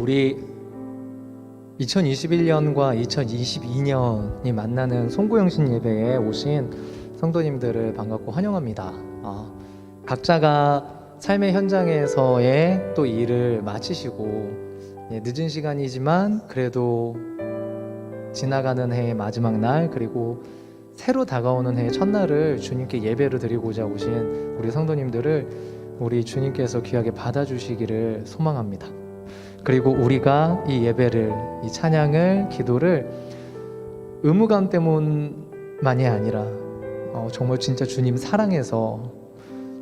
우리 2021년과 2022년이 만나는 송구영신 예배에 오신 성도님들을 반갑고 환영합니다. 각자가 삶의 현장에서의 또 일을 마치시고 늦은 시간이지만 그래도 지나가는 해의 마지막 날, 그리고 새로 다가오는 해의 첫날을 주님께 예배를 드리고자 오신 우리 성도님들을 우리 주님께서 귀하게 받아주시기를 소망합니다. 그리고 우리가 이 예배를, 이 찬양을, 기도를 의무감 때문만이 아니라 정말 진짜 주님 사랑해서,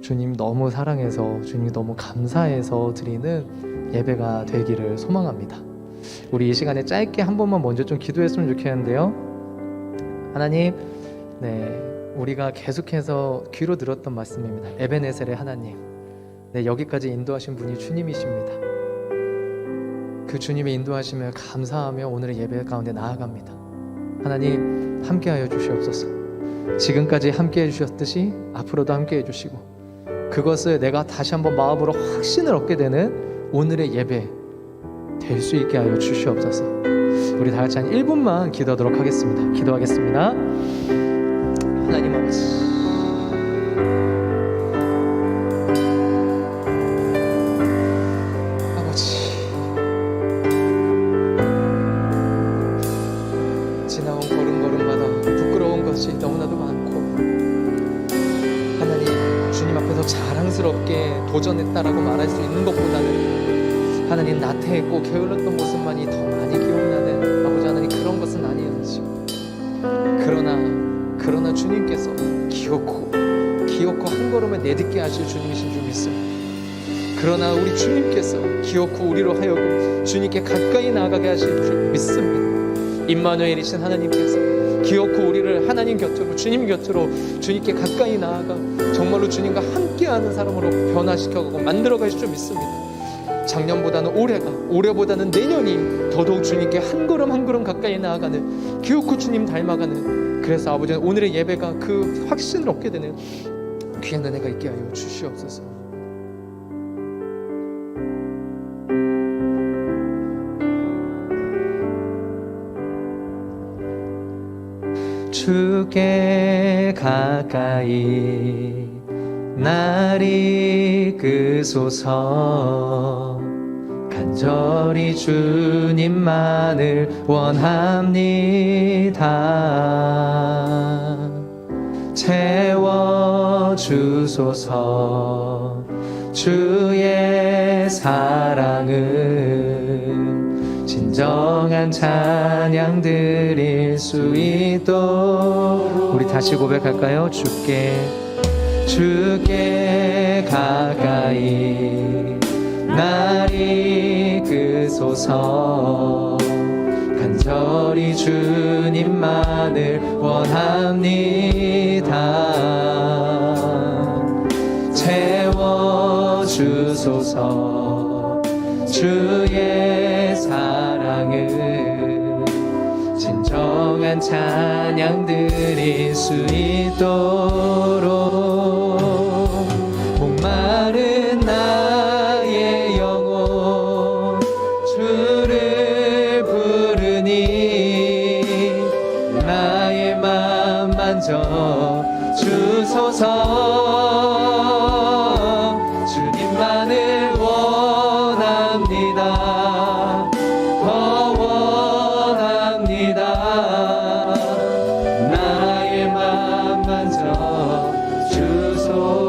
주님 너무 사랑해서, 주님 너무 감사해서 드리는 예배가 되기를 소망합니다. 우리 이 시간에 짧게 한 번만 먼저 좀 기도했으면 좋겠는데요. 하나님, 우리가 계속해서 귀로 들었던 말씀입니다. 에베네셀의 하나님, 여기까지 인도하신 분이 주님이십니다. 그 주님의 인도하심을 감사하며 오늘의 예배 가운데 나아갑니다. 하나님, 함께하여 주시옵소서. 지금까지 함께해 주셨듯이 앞으로도 함께해 주시고, 그것을 내가 다시 한번 마음으로 확신을 얻게 되는 오늘의 예배 될 수 있게 하여 주시옵소서. 우리 다 같이 한 1분만 기도하도록 하겠습니다. 기도하겠습니다. 하나님 아버지, 지나온 걸음걸음마다 부끄러운 것이 너무나도 많고, 하나님 주님 앞에서 자랑스럽게 도전했다라고 말할 수 있는 것보다는 하나님 나태했고 게을렀던 모습만이 더 많이 기억나는 아버지 하나님, 그런 것은 아니었지요. 그러나 주님께서 기어코 한 걸음에 내딛게 하실 주님이신 줄 믿습니다. 그러나 우리 주님께서 기어코 우리로 하여금 주님께 가까이 나아가게 하실 줄 믿습니다. 임마누엘이신 하나님께서 기어코 우리를 하나님 곁으로, 주님 곁으로, 주님께 가까이 나아가 정말로 주님과 함께하는 사람으로 변화시켜가고 만들어가실 줄 믿습니다. 작년보다는 올해보다는 내년이 더더욱 주님께 한 걸음 한 걸음 가까이 나아가는, 기어코 주님 닮아가는, 그래서 아버지 오늘의 예배가 그 확신을 얻게 되는 귀한 은혜가 있게 하여 주시옵소서. 주께 가까이 날 이끄소서. 간절히 주님만을 원합니다. 채워주소서. 주의 사랑은 진정한 찬양 드릴 수 있도록. 우리 다시 고백할까요? 주께 가까이 날 이끄소서. 간절히 주님만을 원합니다. 채워주소서. 주의 사랑을 진정한 찬양 드릴 수 있도록. 목마른 나의 영혼 주를 부르니 나의 맘 만져 주소서. 주님만을 원합니다. 더 원합니다. 나의 맘 만져 주소서.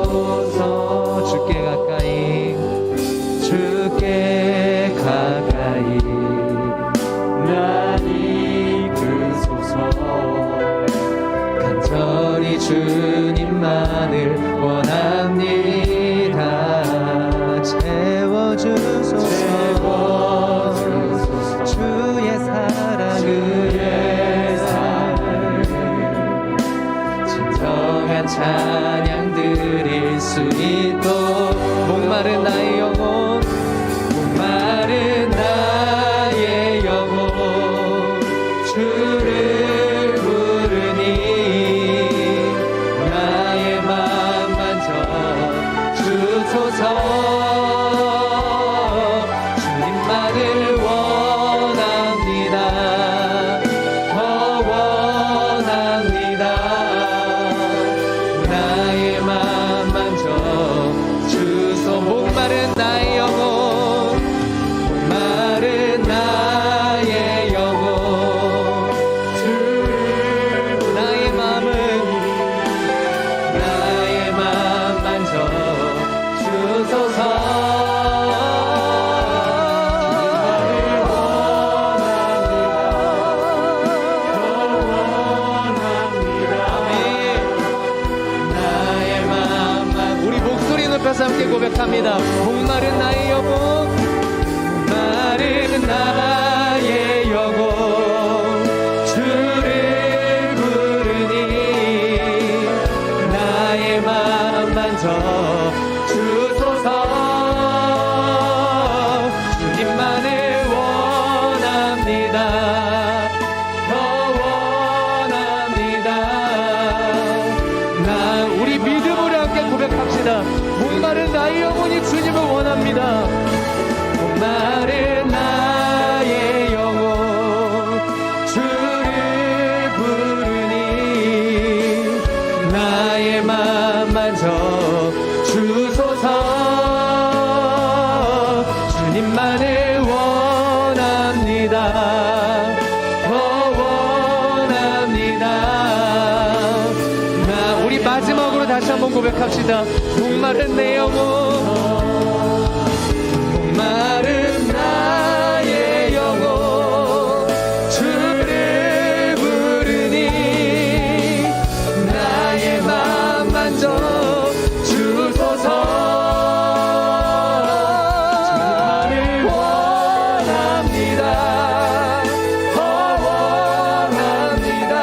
원합니다. 목마른 나의 영혼, 목마른 나의 영혼 주를 부르니 나의 맘 만져 주소서. 주님만을 원합니다. 더 원합니다. 우리 믿음으로 함께 고백합시다. 목마른 나의 영혼이 주님을 원합니다. 목마른 나의 영혼 주를 부르니 나의 맘 만져 주소서. 주님만을 원합니다. 더 원합니다. 우리 마지막으로 다시 한번 고백합시다. 목마른 내 영혼, 목마른 나의 영혼 주를 부르니 나의 맘 만져 주소서. 주님만을 원합니다. 더 원합니다.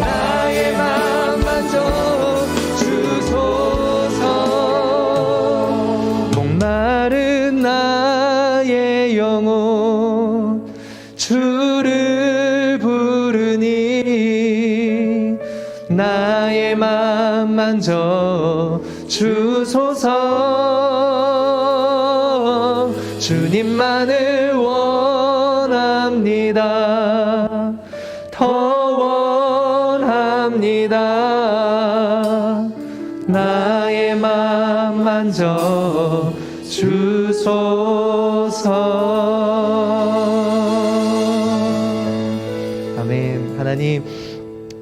나의 맘 만져 주소서. 목마른 나의 영혼 주를 부르니 나의 맘 만져 주소서. 주님만을 원합니다. 더 원합니다. 나의 맘 만져 주소서. 아멘. 하나님,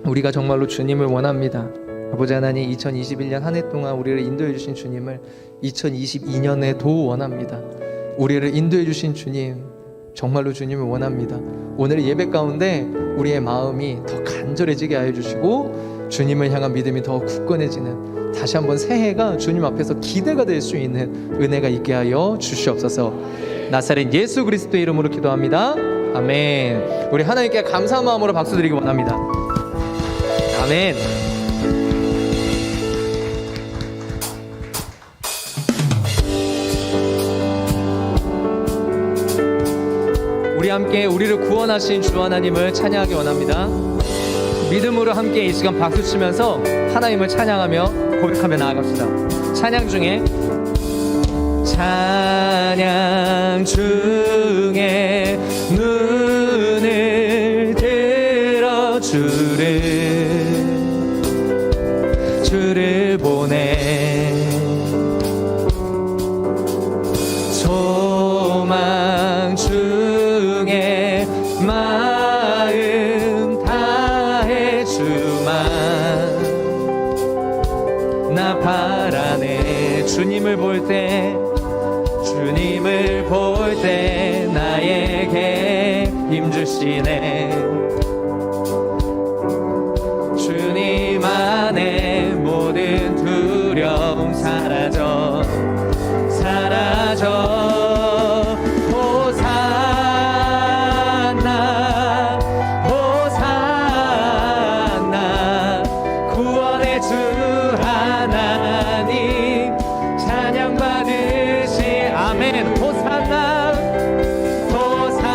우리가 정말로 주님을 원합니다. 아버지 하나님, 2021년 한 해 동안 우리를 인도해 주신 주님을 2022년에도 원합니다. 우리를 인도해 주신 주님, 정말로 주님을 원합니다. 오늘 예배 가운데 우리의 마음이 더 간절해지게 하여 주시고 주님을 향한 믿음이 더 굳건해지는, 다시 한번 새해가 주님 앞에서 기대가 될 수 있는 은혜가 있게 하여 주시옵소서. 나사렛 예수 그리스도의 이름으로 기도합니다. 아멘. 우리 하나님께 감사한 마음으로 박수 드리기 원합니다. 아멘. 우리 함께 우리를 구원하신 주 하나님을 찬양하기 원합니다. 믿음으로 함께 이 시간 박수 치면서 하나님을 찬양하며 고백하며 나아갑시다. 찬양 중에 눈을 들어 주를 보내 소망 중에 마음 다해 주만 나 바라네. 주님을 볼 때 나에게 힘주시네. 주님 안에 모든 두려움 사라져 호산나 호산나 구원의 주 하나님 찬양 받으시. 아멘. 호산나 호산나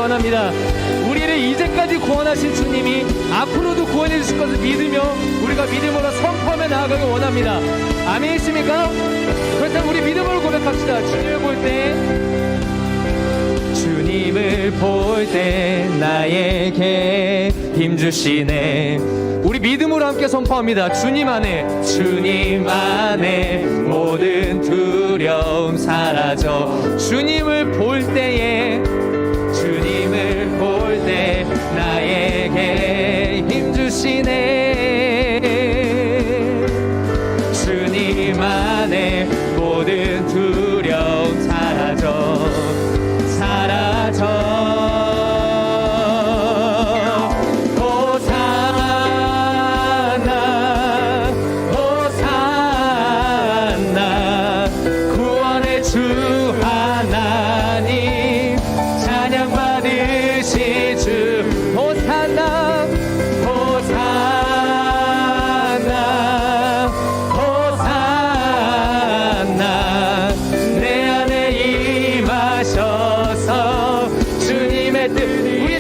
원합니다. 우리를 이제까지 구원하신 주님이 앞으로도 구원해 주실 것을 믿으며 우리가 믿음으로 선포하며 나아가길 원합니다. 아멘이십니까? 그렇다면 우리 믿음으로 고백합시다. 주님을 볼 때 나에게 힘주시네. 우리 믿음으로 함께 선포합니다. 주님 안에 모든 두려움 사라져. 주님을 볼 때에 나에게 힘주시네. 주님 안에 모든 두려움 사라져.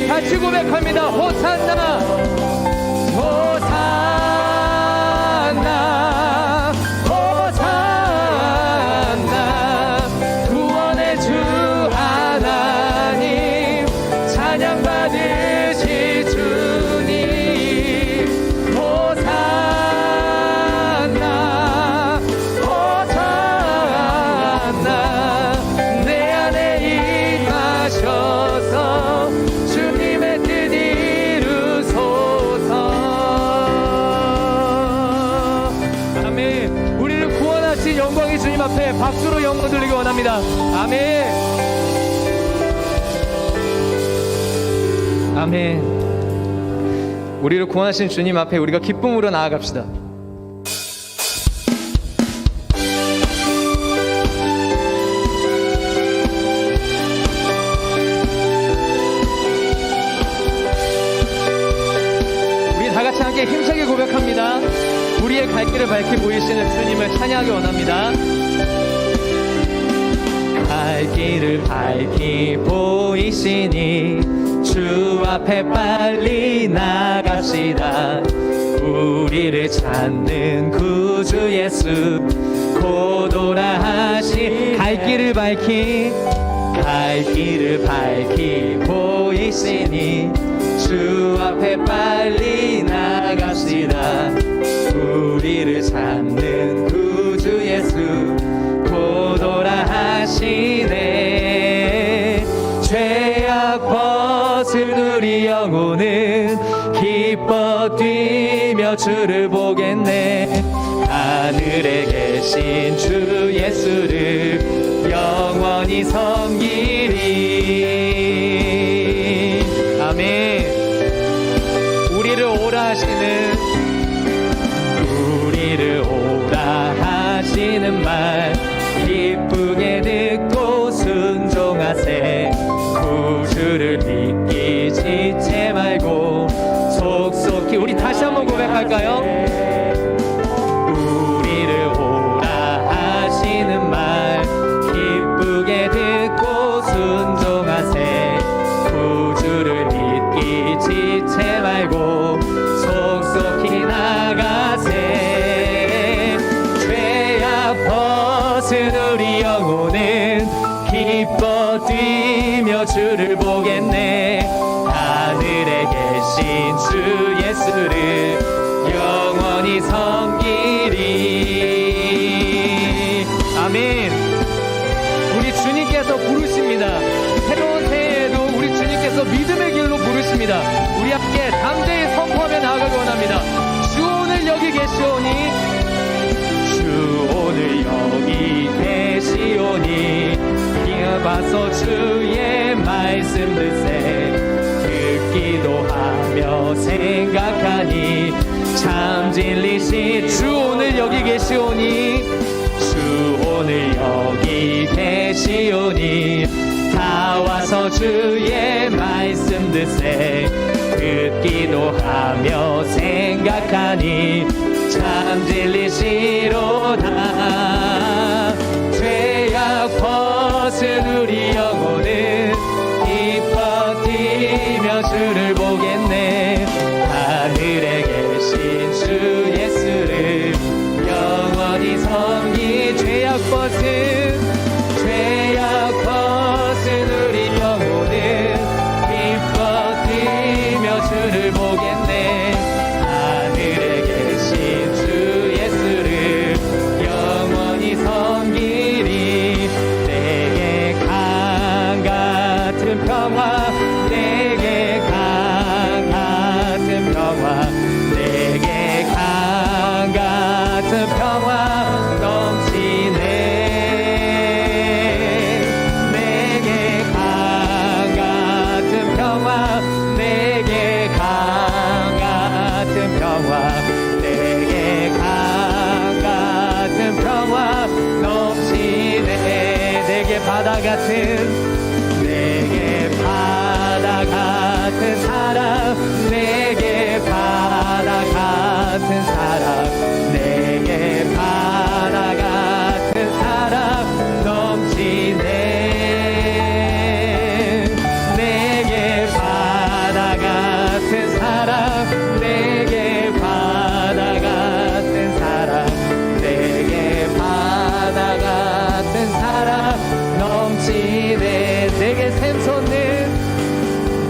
같이 고백합니다. 호산나 호산나 호산나. 구원의 주 하나님 찬양 받으시 주님. 호산나 호산나. 내 안에 임하셔서 영광의 주님 앞에 박수로 영광 돌리기 원합니다. 아멘. 아멘. 우리를 구원하신 주님 앞에 우리가 기쁨으로 나아갑시다. 우리 다 같이 함께 힘차게 고백합니다. 우리의 갈 길을 밝히 보이시는 주님을 찬양하기 원합니다. 갈 길을 밝히 보이시니 주 앞에 빨리 나갑시다. 우리를 찾는 구주 예수 곧 오라 하시. 갈 길을 밝히 보이시니 주 앞에 빨리 나갑시다. 우리를 찾는 구주 예수 곧 오라 하시네. 죄악 벗은 우리 영혼은 기뻐 뛰며 주를 보겠네. 하늘에 계신 주 예수를 영원히 섬기리. 아멘. 우리를 오라 하시는 말 기쁘게 듣고 순종하세. 구주를 믿기 지체 말고 속속히. 우리 다시 한번 고백할까요? 우리를 오라 하시는 말 기쁘게 듣고 순종하세. 구주를 믿기 지체 말고 속속히 나가세. 벗은 우리 영혼은 기뻐 뛰며 주를 보겠네. 하늘에 계신 주 예수를 영원히 섬기리. 아멘. 우리 주님께서 부르십니다. 새로운 새해에도 우리 주님께서 믿음의 길로 부르십니다. 우리 함께 담대히 선포하며 나아가기 원합니다. 주 오늘 여기 계시오니 오늘 여기 계시오니 와서 주의 말씀 듣기도 하며 생각하니 참 진리시. 주 오늘 여기 계시오니 주 오늘 여기 계시오니 다 와서 주의 말씀 듣기도 하며 생각하니 참 진리시로다. 죄악 벗은 우리 영혼은 기뻐 바다 같은 내게 바다 같은 사랑 내게 바다 같은 사랑 내게 바다 같은 사랑 넘치네 내게 바다 같은 사랑 내게 바다 같은 사랑 내게 바다 같은 사랑 넘치네 내게 샘솟는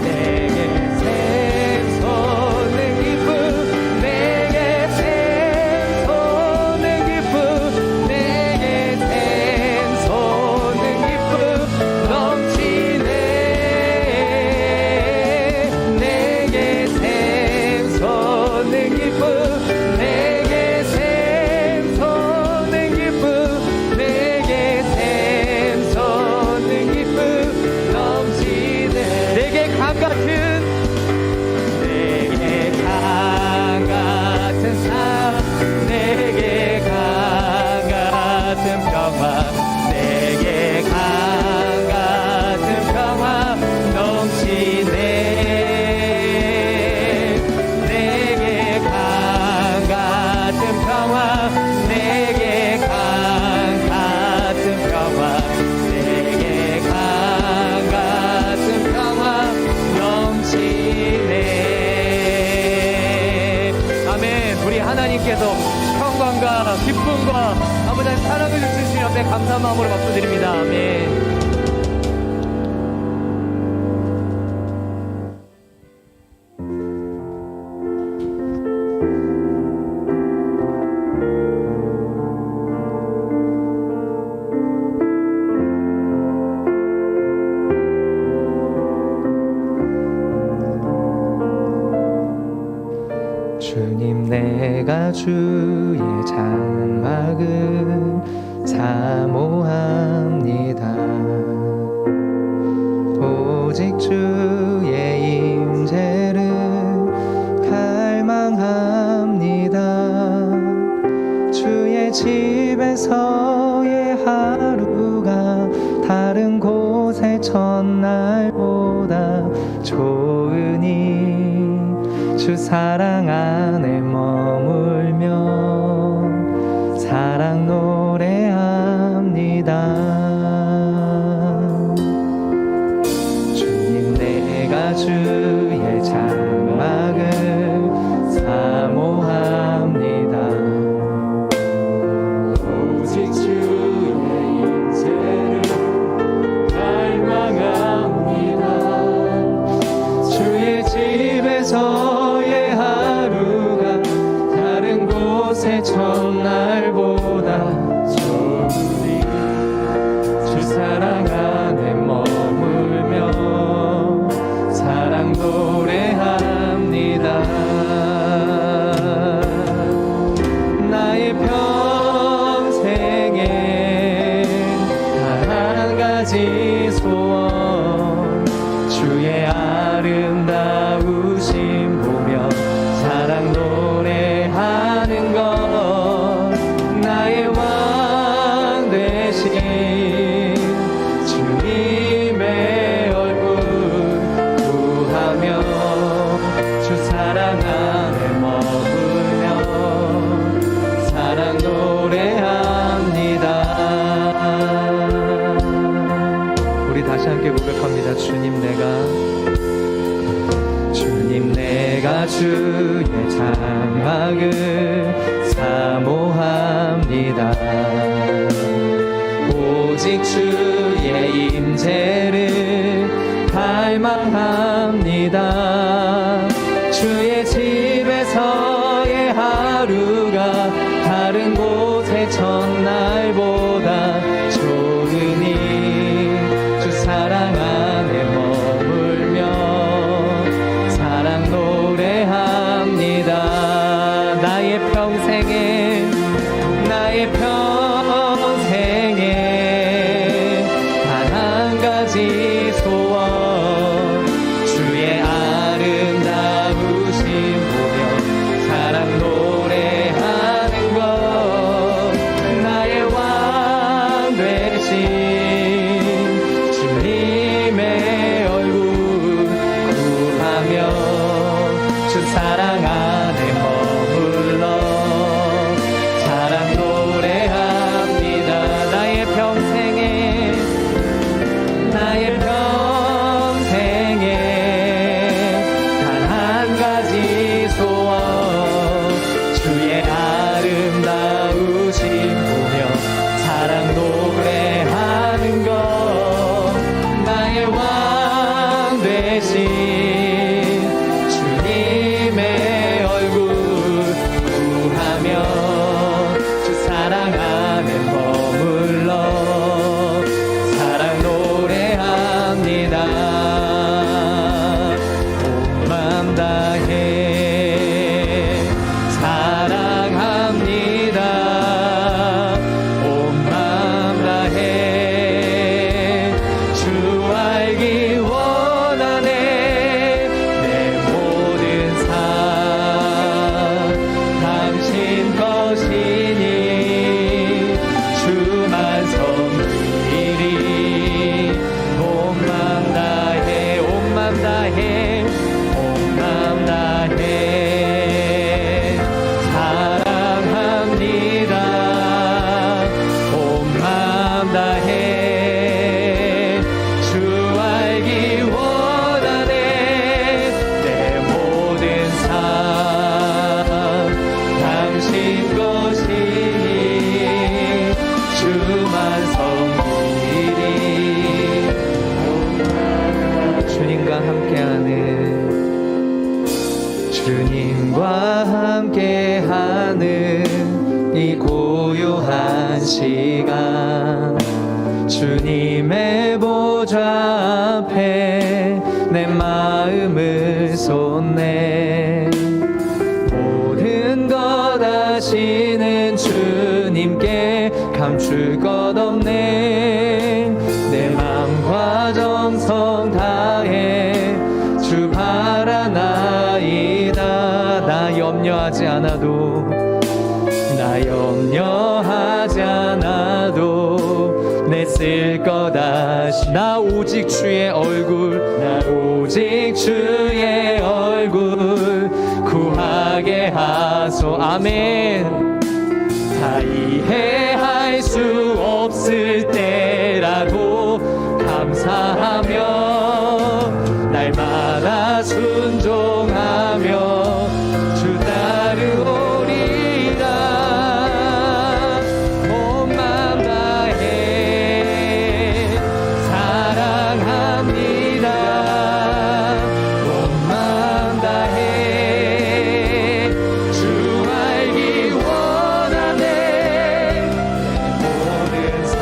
내게 샘솟는 기쁨 내게 샘솟는 기쁨 내게 샘솟는 기쁨 넘치네 내게 샘솟는 기쁨 내게 샘솟는 기쁨 내게 샘솟는 기쁨 넘치네 내게 강 같은 내게 강 같은 사랑 내게 강 같은 평화 내게 강 같은 평화 넘치네 내게 강 같은 평화 내게 강 같은 평화 내게 강 같은 평화 넘치네 아멘 우리 하나님께서 평강과 기쁨과 아버지의 사랑을 주시는 옆에 감사한 마음으로 박수드립니다 아멘 주님 내가 주의 장막을 사모합니다 오직 주의 임재를 갈망합니다 주의 집에서의 하루가 다른 곳의 첫날보다 좋으니 주 사랑 안에 머물며 사랑 노래합니다 주님 내가 주의 장막을 사모합니다 오직 주의 임재를 갈망합니다 주의 집에서 첫날보다 좋으니 주 사랑 안에 머물며 사랑 노래합니다 나의 평생에 단 한 가지 소원 주의 아름다우심 보며 사랑 노래하는 것 나의 왕 되신 주님의 얼굴 구하며 주 사랑 안에 머물며 사랑 노래합니다 우리 다시 함께 고백합니다 주님 내가 주의 장막을 사모합니다 오직 주의 임재를 갈망합니다 주의 집에서의 하루가 다른 곳의 첫날보다 좋으니 주 사랑 안에 머물며 사랑 노래합니다 나의 평생에 단 한 가지 소원 주의 아름다우심 보며 사랑 노래하는 것 나의 왕 사랑 안에 머물러 사랑 노래합니다. 나의 평생에 단 한 가지 소원 주의 아름다우심 보며 사랑 노래하는 것 나의 왕 되신 주님의 얼굴 구하며 주 사랑 안에 머물러 사랑 노래합니다. 온 맘 다해 사랑합니다. 온 맘 다해 주 알기 원하네. 내 모든 삶 당신 것이니 주만 섬기리. 온 맘 다해 온 맘 다해 온 맘 다해 사랑합니다. 온 맘 다해 주 알기 원하네. 내 모든 삶 당신 것이니 주만 섬기리. 주님과 함께하는 이 고요한 시간 주님의 보좌 앞에 내 마음을 쏟네. 모든 것 아시는 주님께 감출 것 없네. 내 맘과 정성 다해 주 바라나이다. 나 염려하지 않아도 내 쓸 것 아시. 나 오직 주의 얼굴 구하게 하소. 아멘. 다 이해할 수 없을 때라도 감사하며 날마다 순종하며 주 따르오리라. 온 맘 다해 사랑합니다. 온 맘 다해 주 알기 원하네. 모든 삶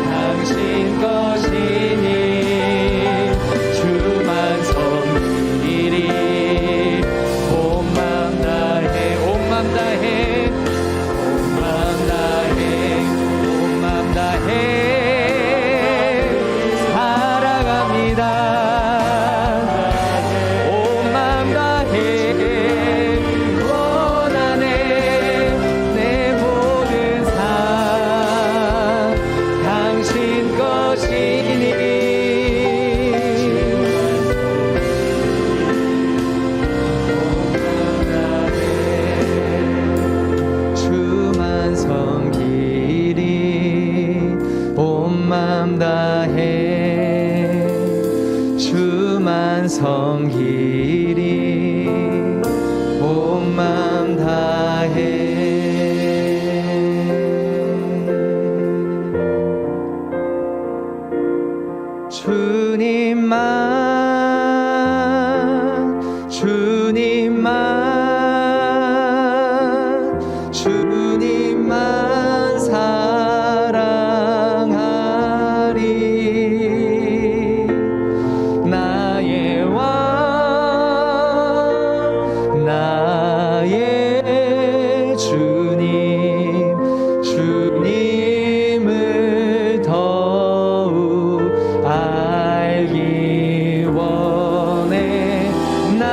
당신 것이니 주만 섬기리. 온 맘 다해 온 맘 다해 온 맘 다해 온 맘 다해 사랑합니다. 온 맘 다해 원하네. 내 모든 삶 당신 것이니 주만 섬기리. 온 맘 다해 주만 섬기리. 온 맘 다해 주님만 주님만 사랑하리. 나의 왕 나의 주님을 더욱 알기 원해. 나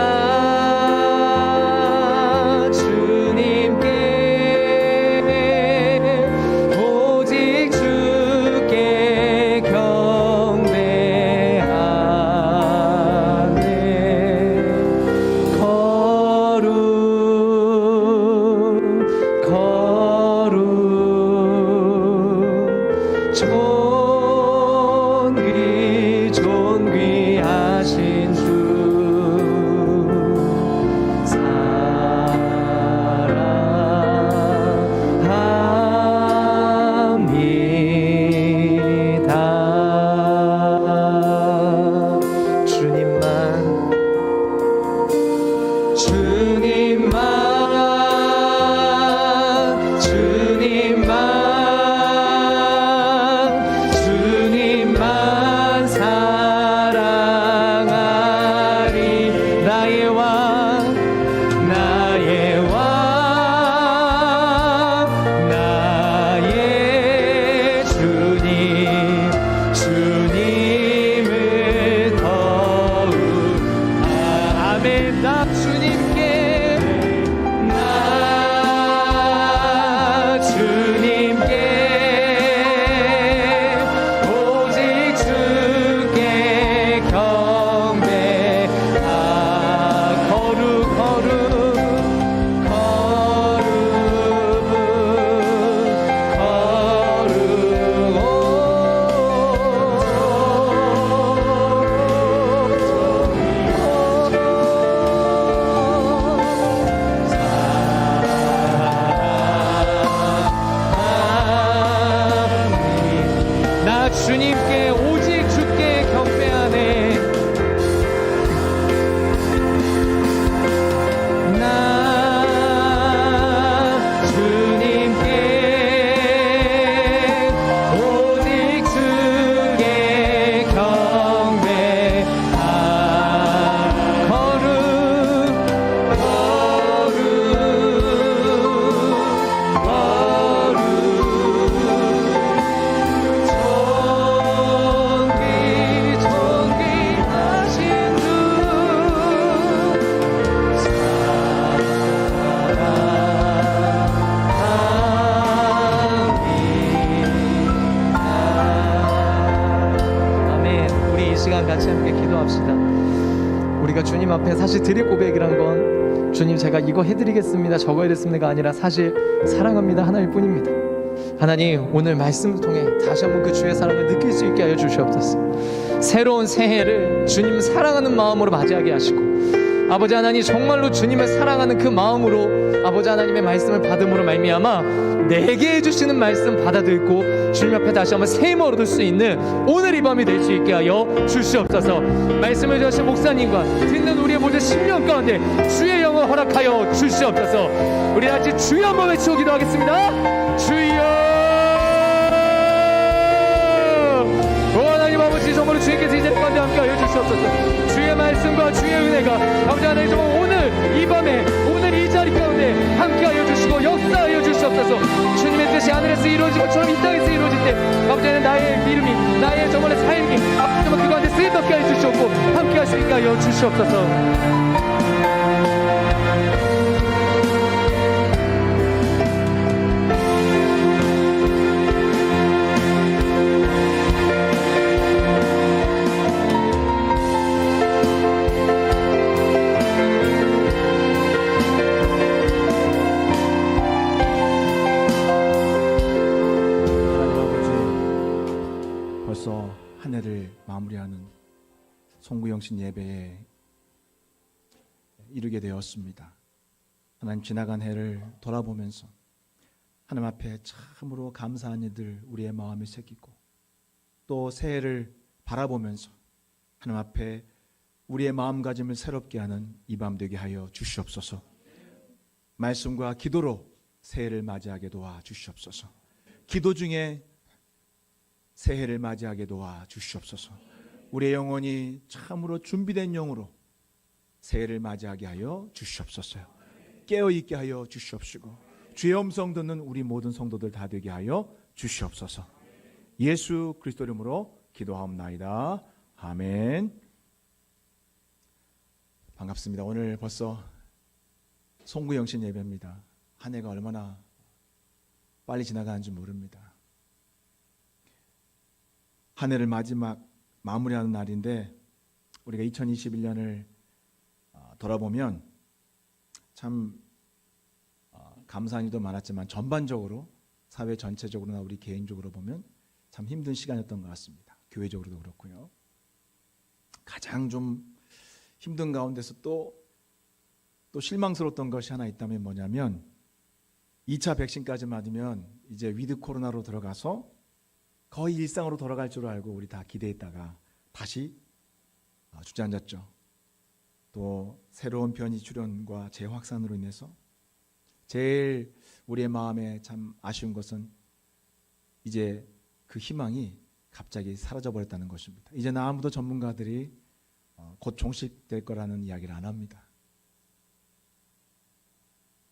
나의 왕 나의 왕 나의 주님 주님을 더욱 아멘 나 주님께 나 주님께 오직 주께 경배하 거룩 나 주님께 오직 주께 경배하네 나 주님께 오직 주께 경배하 거룩 존귀하신 주 사랑합니다. 아멘. 우리 이 시간 같이 함께 기도합시다. 우리가 주님 앞에 사실 드릴 고백이란 건 주님 제가 이거 해드리겠습니다 저거 해드리겠습니다가 아니라 사실 사랑합니다 하나일 뿐입니다. 하나님 오늘 말씀을 통해 다시 한번 그 주의 사랑을 느낄 수 있게 하여 주시옵소서. 새로운 새해를 주님 사랑하는 마음으로 맞이하게 하시고 아버지 하나님 정말로 주님을 사랑하는 그 마음으로 아버지 하나님의 말씀을 받음으로 말미암아 내게 해주시는 말씀 받아들고 주님 앞에 다시 한번 샘을 얻을 수 있는 오늘 이 밤이 될 수 있게 하여 주시옵소서. 말씀을 주신 목사님과 듣는 우리의 모든 심령 가운데 주의 영을 허락하여 주시옵소서. 우리 같이 주여 한번 외치고 기도하겠습니다. 주여 오 하나님 아버지 정말로 주님께서 이제 가운데 함께하여 주시옵소서. 주의 말씀과 주의 은혜가 아버지 하나님 정말 오늘 이 밤에 오늘 이 자리 가운데 함께하여 주시고 역사하여 주시옵소서. 주님의 뜻이 하늘에서 이루어진 것처럼 이 땅에서 이루어질 때 아버지 하나님 나의 이름이 나의 정말의 삶이 아버지 정말 그 가운데 쓰임받게 하여 주시옵고 함께하시게 하여 주시옵소서. 벌써 한 해를 마무리하는 송구영신 예배에 이르게 되었습니다. 하나님 지나간 해를 돌아보면서 하나님 앞에 참으로 감사한 일들 우리의 마음에 새기고 또 새해를 바라보면서 하나님 앞에 우리의 마음가짐을 새롭게 하는 이 밤 되게 하여 주시옵소서. 말씀과 기도로 새해를 맞이하게 도와 주시옵소서. 기도 중에 새해를 맞이하게 도와 주시옵소서. 우리의 영혼이 참으로 준비된 영으로 새해를 맞이하게 하여 주시옵소서. 깨어있게 하여 주시옵시고 주의 음성 듣는 우리 모든 성도들 다 되게 하여 주시옵소서. 예수 그리스도 이름으로 기도하옵나이다. 아멘. 반갑습니다. 오늘 벌써 송구영신 예배입니다. 한 해가 얼마나 빨리 지나가는지 모릅니다. 한 해를 마무리하는 날인데 우리가 2021년을 돌아보면 참 감사한 일도 많았지만 전반적으로 사회 전체적으로나 우리 개인적으로 보면 참 힘든 시간이었던 것 같습니다. 교회적으로도 그렇고요. 가장 좀 힘든 가운데서 또 실망스러웠던 것이 하나 있다면 뭐냐면 2차 백신까지 맞으면 이제 위드 코로나로 들어가서 거의 일상으로 돌아갈 줄 알고 우리 다 기대했다가 다시 주저앉았죠. 또 새로운 변이 출현과 재확산으로 인해서 제일 우리의 마음에 참 아쉬운 것은 이제 그 희망이 갑자기 사라져버렸다는 것입니다. 이제는 아무도 전문가들이 곧 종식될 거라는 이야기를 안 합니다.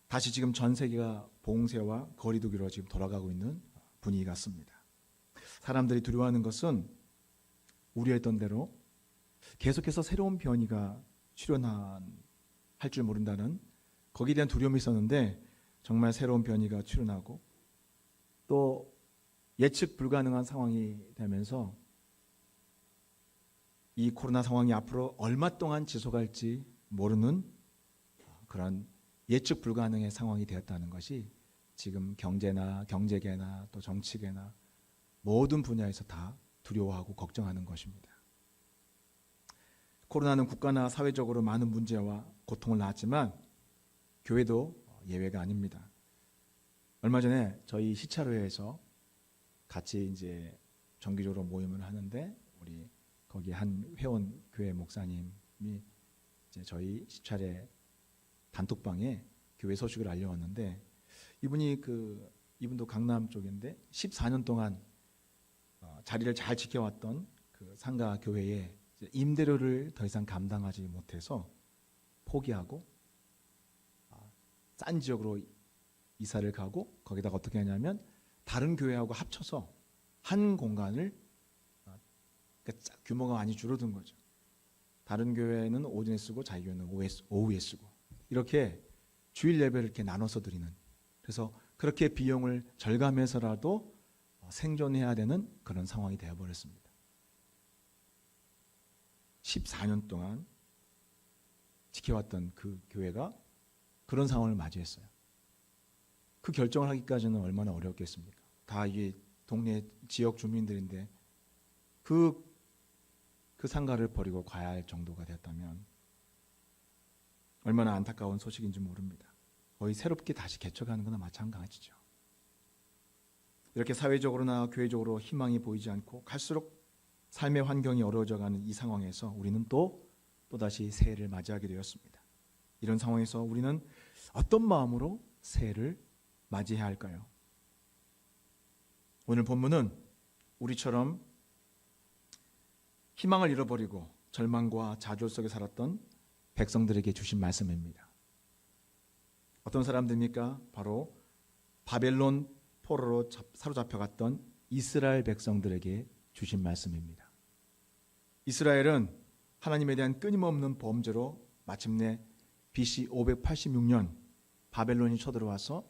다시 지금 전 세계가 봉쇄와 거리두기로 지금 돌아가고 있는 분위기 같습니다. 사람들이 두려워하는 것은 우려했던 대로 계속해서 새로운 변이가 출현할 줄 모른다는 거기에 대한 두려움이 있었는데, 정말 새로운 변이가 출현하고 또 예측 불가능한 상황이 되면서 이 코로나 상황이 앞으로 얼마 동안 지속할지 모르는 그런 예측 불가능의 상황이 되었다는 것이 지금 경제나 경제계나 또 정치계나 모든 분야에서 다 두려워하고 걱정하는 것입니다. 코로나는 국가나 사회적으로 많은 문제와 고통을 낳았지만 교회도 예외가 아닙니다. 얼마 전에 저희 시차로에서 같이 이제 정기적으로 모임을 하는데, 우리 거기 한 회원 교회 목사님이 이제 저희 시찰에 단톡방에 교회 소식을 알려왔는데, 이분도 강남 쪽인데 14년 동안 자리를 잘 지켜왔던 그 상가 교회에 임대료를 더 이상 감당하지 못해서 포기하고 싼 지역으로 이사를 가고, 거기다가 어떻게 하냐면 다른 교회하고 합쳐서 한 공간을, 그러니까 규모가 많이 줄어든 거죠. 다른 교회는 오전에 쓰고 자기 교회는 오후에 쓰고, 이렇게 주일 예배를 이렇게 나눠서 드리는, 그래서 그렇게 비용을 절감해서라도 생존해야 되는 그런 상황이 되어버렸습니다. 14년 동안 지켜왔던 그 교회가 그런 상황을 맞이했어요. 그 결정을 하기까지는 얼마나 어려웠겠습니까? 다 이게 동네 지역 주민들인데 그 상가를 버리고 가야 할 정도가 됐다면 얼마나 안타까운 소식인지 모릅니다. 거의 새롭게 다시 개척하는 거나 마찬가지죠. 이렇게 사회적으로나 교회적으로 희망이 보이지 않고 갈수록 삶의 환경이 어려워져가는 이 상황에서 우리는 또다시 새해를 맞이하게 되었습니다. 이런 상황에서 우리는 어떤 마음으로 새해를 맞이해야 할까요? 오늘 본문은 우리처럼 희망을 잃어버리고 절망과 좌절 속에 살았던 백성들에게 주신 말씀입니다. 어떤 사람들입니까? 바로 바벨론 포로로 사로잡혀갔던 이스라엘 백성들에게 주신 말씀입니다. 이스라엘은 하나님에 대한 끊임없는 범죄로 마침내 BC 586년 바벨론이 쳐들어와서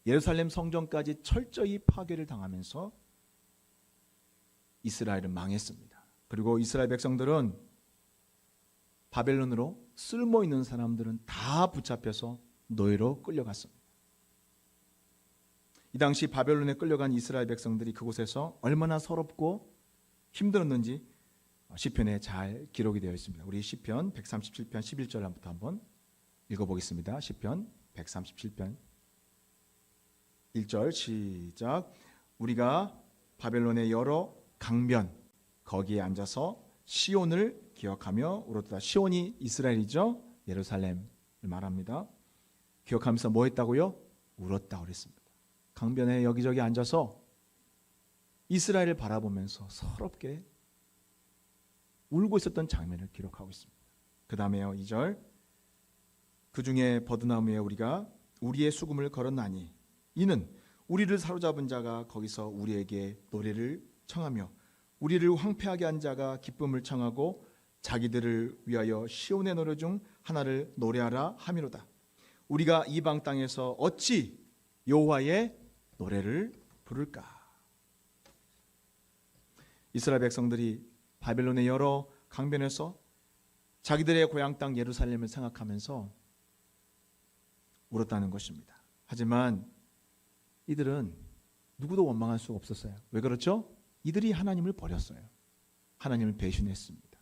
예루살렘 성전까지 철저히 파괴를 당하면서 이스라엘은 망했습니다. 그리고 이스라엘 백성들은 바벨론으로 쓸모 있는 사람들은 다 붙잡혀서 노예로 끌려갔습니다. 이 당시 바벨론에 끌려간 이스라엘 백성들이 그곳에서 얼마나 서럽고 힘들었는지 시편에 잘 기록이 되어 있습니다. 우리 시편 137편 11절부터 한번 읽어보겠습니다. 시편 137편 1절 시작. 우리가 바벨론의 여러 강변 거기에 앉아서 시온을 기억하며 울었다. 시온이 이스라엘이죠. 예루살렘을 말합니다. 기억하면서 뭐 했다고요? 울었다 그랬습니다. 강변에 여기저기 앉아서 이스라엘을 바라보면서 서럽게 울고 있었던 장면을 기록하고 있습니다. 그 다음에요 2절. 그 중에 버드나무에 우리가 우리의 수금을 걸었나니 이는 우리를 사로잡은 자가 거기서 우리에게 노래를 청하며 우리를 황폐하게 한 자가 기쁨을 청하고 자기들을 위하여 시온의 노래 중 하나를 노래하라 함이로다. 우리가 이방 땅에서 어찌 여호와의 노래를 부를까? 이스라엘 백성들이 바벨론의 여러 강변에서 자기들의 고향 땅 예루살렘을 생각하면서 울었다는 것입니다. 하지만 이들은 누구도 원망할 수가 없었어요. 왜 그렇죠? 이들이 하나님을 버렸어요. 하나님을 배신했습니다.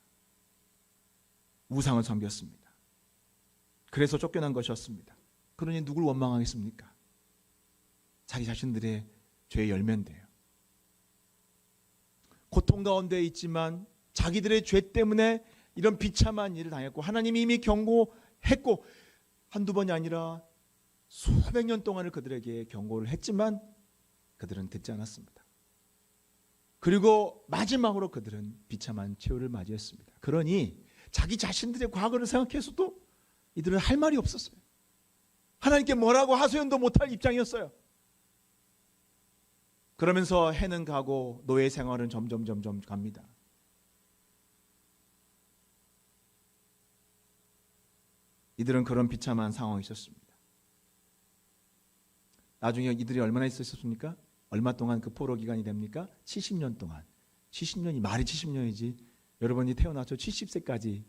우상을 섬겼습니다. 그래서 쫓겨난 것이었습니다. 그러니 누굴 원망하겠습니까? 자기 자신들의 죄의 열매인데요. 고통 가운데 있지만 자기들의 죄 때문에 이런 비참한 일을 당했고 하나님이 이미 경고했고 한두 번이 아니라 수백 년 동안을 그들에게 경고를 했지만 그들은 듣지 않았습니다. 그리고 마지막으로 그들은 비참한 최후를 맞이했습니다. 그러니 자기 자신들의 과거를 생각해서도 이들은 할 말이 없었어요. 하나님께 뭐라고 하소연도 못할 입장이었어요. 그러면서 해는 가고 노예 생활은 점점 갑니다. 이들은 그런 비참한 상황이 있었습니다. 나중에 이들이 얼마나 있었습니까? 얼마 동안 그 포로 기간이 됩니까? 70년 동안. 70년이 말이 70년이지. 여러분이 태어나서 70세까지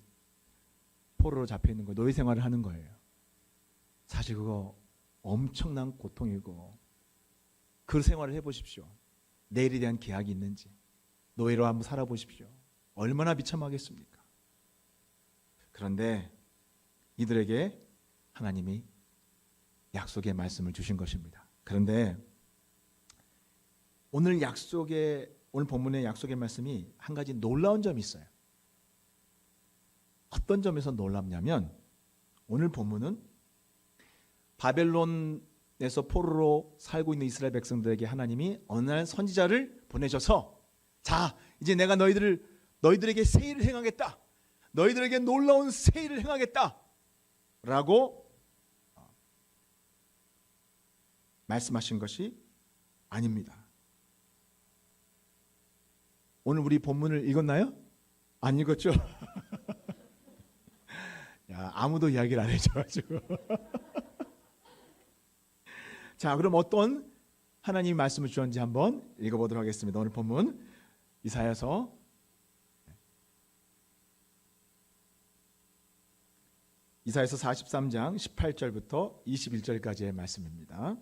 포로로 잡혀 있는 거예요. 노예 생활을 하는 거예요. 사실 그거 엄청난 고통이고, 그 생활을 해보십시오. 내일에 대한 계약이 있는지 노예로 한번 살아보십시오. 얼마나 비참하겠습니까? 그런데 이들에게 하나님이 약속의 말씀을 주신 것입니다. 그런데 오늘 본문의 약속의 말씀이 한 가지 놀라운 점이 있어요. 어떤 점에서 놀랍냐면, 오늘 본문은 바벨론에서 포로로 살고 있는 이스라엘 백성들에게 하나님이 어느 날 선지자를 보내셔서, 자, 이제 내가 너희들에게 새 일을 행하겠다, 너희들에게 놀라운 새 일을 행하겠다 라고 말씀하신 것이 아닙니다. 오늘 우리 본문을 읽었나요? 안 읽었죠? 야, 아무도 이야기를 안 해줘가지고. 자, 그럼 어떤 하나님이 말씀을 주셨는지 한번 읽어보도록 하겠습니다. 오늘 본문 이사야서 43장 18절부터 21절까지의 말씀입니다.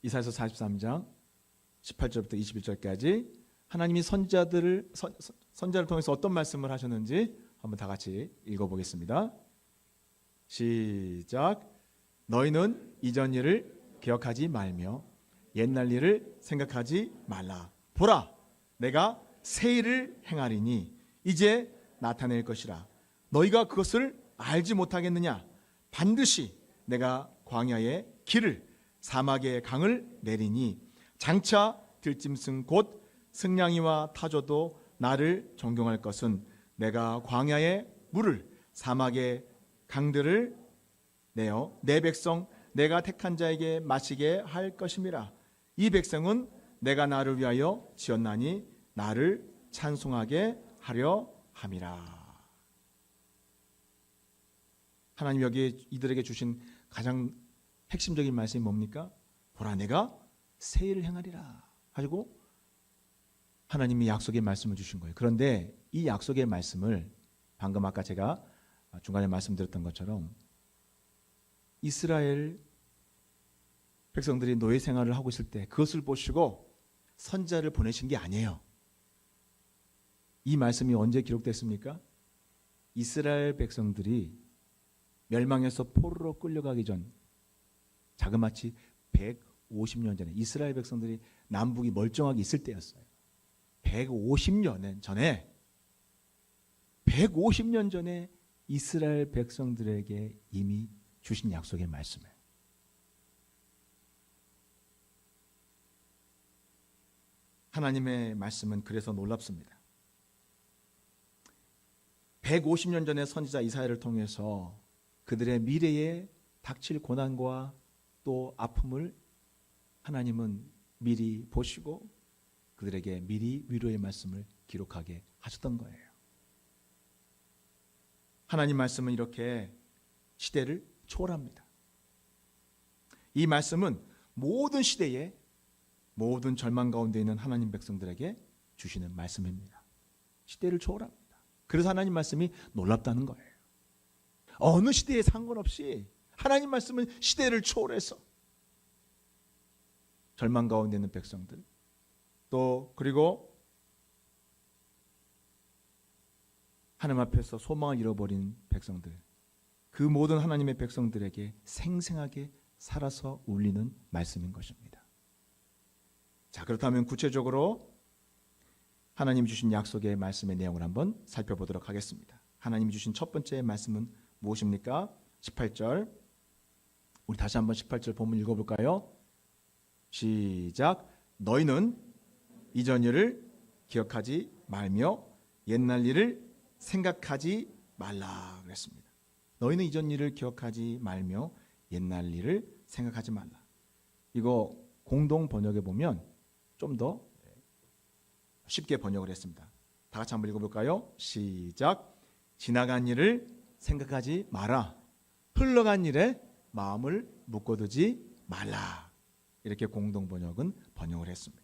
이사야서 43장 18절부터 21절까지 하나님이 선자를 통해서 어떤 말씀을 하셨는지 한번 다 같이 읽어보겠습니다. 시작. 너희는 이전 일을 기억하지 말며 옛날 일을 생각하지 말라. 보라, 내가 새 일을 행하리니 이제 나타낼 것이라. 너희가 그것을 알지 못하겠느냐? 반드시 내가 광야에 길을, 사막에 강을 내리니 장차 들짐승 곧 승냥이와 타조도 나를 존경할 것은 내가 광야에 물을, 사막에 강들을 내어 내 백성 내가 택한 자에게 마시게 할 것임이라. 이 백성은 내가 나를 위하여 지었나니 나를 찬송하게 하려 함이라. 하나님 여기 이들에게 주신 가장 핵심적인 말씀이 뭡니까? 보라, 내가 새 일을 행하리라 하시고 하나님이 약속의 말씀을 주신 거예요. 그런데 이 약속의 말씀을 방금 아까 제가 중간에 말씀드렸던 것처럼 이스라엘 백성들이 노예 생활을 하고 있을 때 그것을 보시고 선지자를 보내신 게 아니에요. 이 말씀이 언제 기록됐습니까? 이스라엘 백성들이 멸망해서 포로로 끌려가기 전, 자그마치 150년 전에, 이스라엘 백성들이 남북이 멀쩡하게 있을 때였어요. 150년 전에, 150년 전에 이스라엘 백성들에게 이미 주신 약속의 말씀을, 하나님의 말씀은 그래서 놀랍습니다. 150년 전에 선지자 이사야를 통해서 그들의 미래에 닥칠 고난과 또 아픔을 하나님은 미리 보시고 그들에게 미리 위로의 말씀을 기록하게 하셨던 거예요. 하나님 말씀은 이렇게 시대를 초월합니다. 이 말씀은 모든 시대에 모든 절망 가운데 있는 하나님 백성들에게 주시는 말씀입니다. 시대를 초월합니다. 그래서 하나님 말씀이 놀랍다는 거예요. 어느 시대에 상관없이 하나님 말씀은 시대를 초월해서 절망 가운데 있는 백성들, 또 그리고 하나님 앞에서 소망을 잃어버린 백성들, 그 모든 하나님의 백성들에게 생생하게 살아서 울리는 말씀인 것입니다. 자, 그렇다면 구체적으로 하나님 주신 약속의 말씀의 내용을 한번 살펴보도록 하겠습니다. 하나님 주신 첫 번째 말씀은 무엇입니까? 18절. 우리 다시 한번 18절 본문 읽어볼까요? 시작. 너희는 이전 일을 기억하지 말며 옛날 일을 생각하지 말라 그랬습니다. 너희는 이전 일을 기억하지 말며 옛날 일을 생각하지 말라. 이거 공동 번역에 보면 좀 더 쉽게 번역을 했습니다. 다 같이 한번 읽어볼까요? 시작. 지나간 일을 생각하지 마라. 흘러간 일에 마음을 묶어두지 말라. 이렇게 공동 번역은 번역을 했습니다.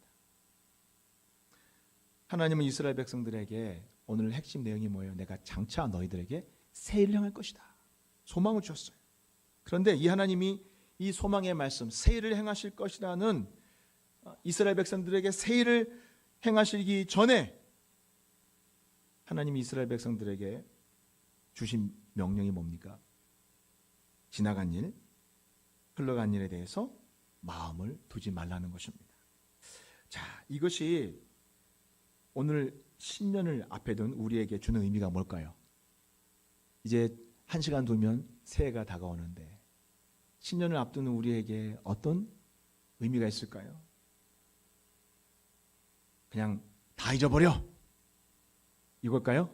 하나님은 이스라엘 백성들에게 오늘 핵심 내용이 뭐예요? 내가 장차 너희들에게 새 일을 행할 것이다. 소망을 주셨어요. 그런데 이 하나님이 이 소망의 말씀, 새 일을 행하실 것이라는 이스라엘 백성들에게 새 일을 행하시기 전에 하나님이 이스라엘 백성들에게 주신 명령이 뭡니까? 지나간 일, 흘러간 일에 대해서 마음을 두지 말라는 것입니다. 자, 이것이 오늘 신년을 앞에 둔 우리에게 주는 의미가 뭘까요? 이제 1시간 두면 새해가 다가오는데 신년을 앞두는 우리에게 어떤 의미가 있을까요? 그냥 다 잊어버려 이걸까요?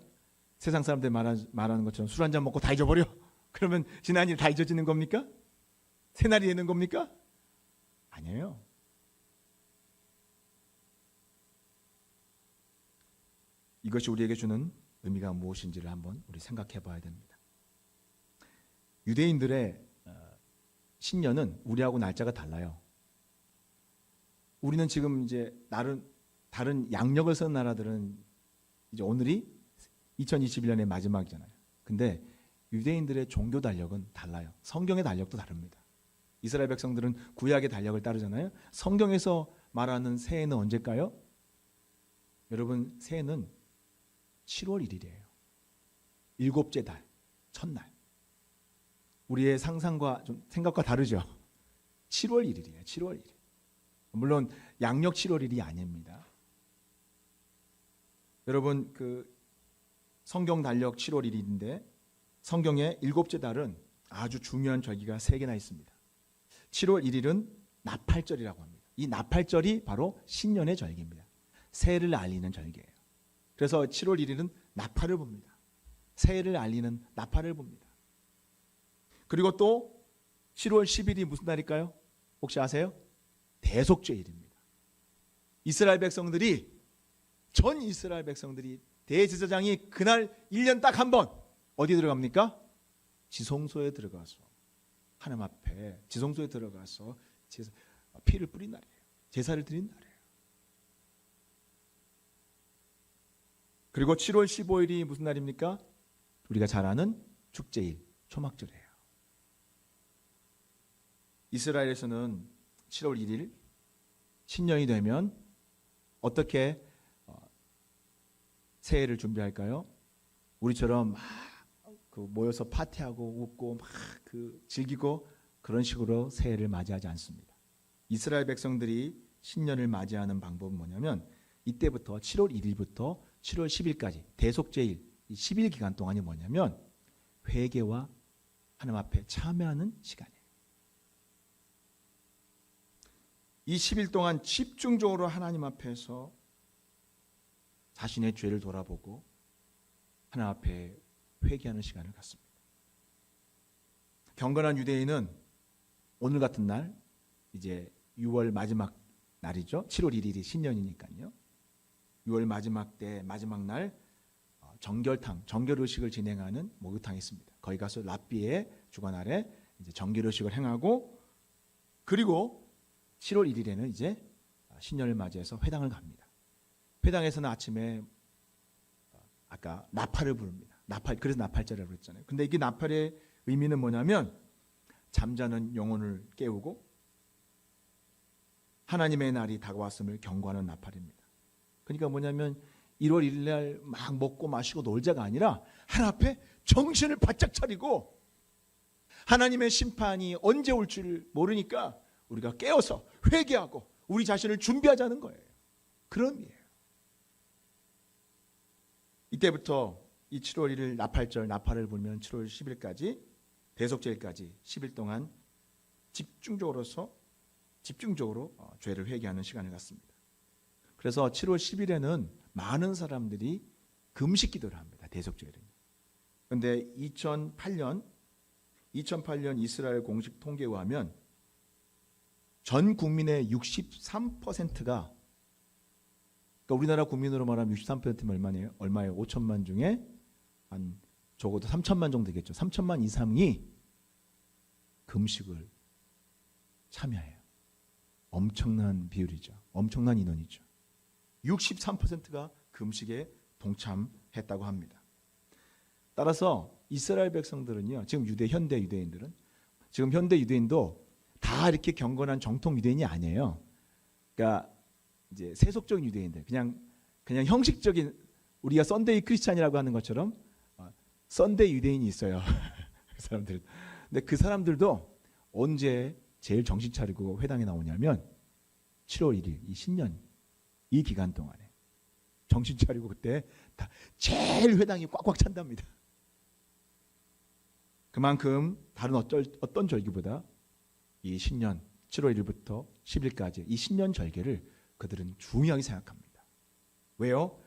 세상 사람들 말하는 것처럼 술 한잔 먹고 다 잊어버려? 그러면 지난 일 다 잊어지는 겁니까? 새날이 되는 겁니까? 아니에요. 이것이 우리에게 주는 의미가 무엇인지를 한번 우리 생각해 봐야 됩니다. 유대인들의 신년은 우리하고 날짜가 달라요. 우리는 지금 이제 다른 양력을 쓰는 나라들은 이제 오늘이 2021년의 마지막이잖아요. 근데 유대인들의 종교 달력은 달라요. 성경의 달력도 다릅니다. 이스라엘 백성들은 구약의 달력을 따르잖아요. 성경에서 말하는 새해는 언제일까요? 여러분, 새해는 7월 1일이에요. 일곱째 달, 첫날. 우리의 상상과 좀 생각과 다르죠. 7월 1일이에요. 7월 1일. 물론 양력 7월 1일이 아닙니다. 여러분, 그 성경 달력 7월 1일인데 성경의 일곱째 달은 아주 중요한 절기가 3개나 있습니다. 7월 1일은 나팔절이라고 합니다. 이 나팔절이 바로 신년의 절기입니다. 새해를 알리는 절기예요. 그래서 7월 1일은 나팔을 봅니다. 새해를 알리는 나팔을 봅니다. 그리고 또 7월 10일이 무슨 날일까요? 혹시 아세요? 대속죄일입니다. 전 이스라엘 백성들이 대제사장이 그날 1년 딱 한 번 어디 들어갑니까? 지성소에 들어가서 하나님 앞에 지성소에 들어가서 피를 뿌린 날이에요. 제사를 드린 날이에요. 그리고 7월 15일이 무슨 날입니까? 우리가 잘 아는 축제일, 초막절이에요. 이스라엘에서는 7월 1일 신년이 되면 어떻게 새해를 준비할까요? 우리처럼 막 모여서 파티하고 웃고 막 즐기고 그런 식으로 새해를 맞이하지 않습니다. 이스라엘 백성들이 신년을 맞이하는 방법은 뭐냐면 이때부터 7월 1일부터 7월 10일까지 대속죄일 이 10일 기간 동안이 뭐냐면 회개와 하나님 앞에 참여하는 시간이에요. 이 10일 동안 집중적으로 하나님 앞에서 자신의 죄를 돌아보고 하나님 앞에 회개하는 시간을 갖습니다. 경건한 유대인은 오늘 같은 날 이제 6월 마지막 날이죠. 7월 1일이 신년이니까요. 6월 마지막 때 마지막 날 정결의식을 진행하는 목욕탕이 있습니다. 거기 가서 랍비의 주관 아래 이제 정결의식을 행하고 그리고 7월 1일에는 이제 신년을 맞이해서 회당을 갑니다. 회당에서는 아침에 아까 나팔을 부릅니다. 그래서 나팔절이라고 그랬잖아요. 근데 이게 나팔의 의미는 뭐냐면 잠자는 영혼을 깨우고 하나님의 날이 다가왔음을 경고하는 나팔입니다. 그러니까 뭐냐면 1월 1일 날 막 먹고 마시고 놀자가 아니라 하나님 앞에 정신을 바짝 차리고 하나님의 심판이 언제 올 줄 모르니까 우리가 깨어서 회개하고 우리 자신을 준비하자는 거예요. 그런 의미예요. 이때부터 이 7월 1일 나팔절 나팔을 불면 7월 10일까지 대속죄일까지 10일 동안 집중적으로 죄를 회개하는 시간을 갖습니다. 그래서 7월 10일에는 많은 사람들이 금식 기도를 합니다. 대속죄일은. 그런데 2008년 2008년 이스라엘 공식 통계에 의하면 전 국민의 63%가, 그러니까 우리나라 국민으로 말하면 63%면 얼마예요? 5천만 중에 한 적어도 3천만 정도 되겠죠. 3천만 이상이 금식을 참여해요. 엄청난 비율이죠. 엄청난 인원이죠. 63%가 금식에 동참했다고 합니다. 따라서 이스라엘 백성들은요, 지금 현대 유대인들은, 지금 현대 유대인도 다 이렇게 경건한 정통 유대인이 아니에요. 그러니까 이제 세속적인 유대인들, 그냥 형식적인, 우리가 썬데이 크리스찬이라고 하는 것처럼 썬데이 유대인이 있어요. 그 사람들. 근데 그 사람들도 언제 제일 정신 차리고 회당에 나오냐면 7월 1일 이 신년 이 기간 동안에 정신 차리고 그때 다 제일 회당이 꽉꽉 찬답니다. 그만큼 다른 어떤 절기보다 이 신년 7월 1일부터 10일까지 이 신년 절개를 그들은 중요하게 생각합니다. 왜요?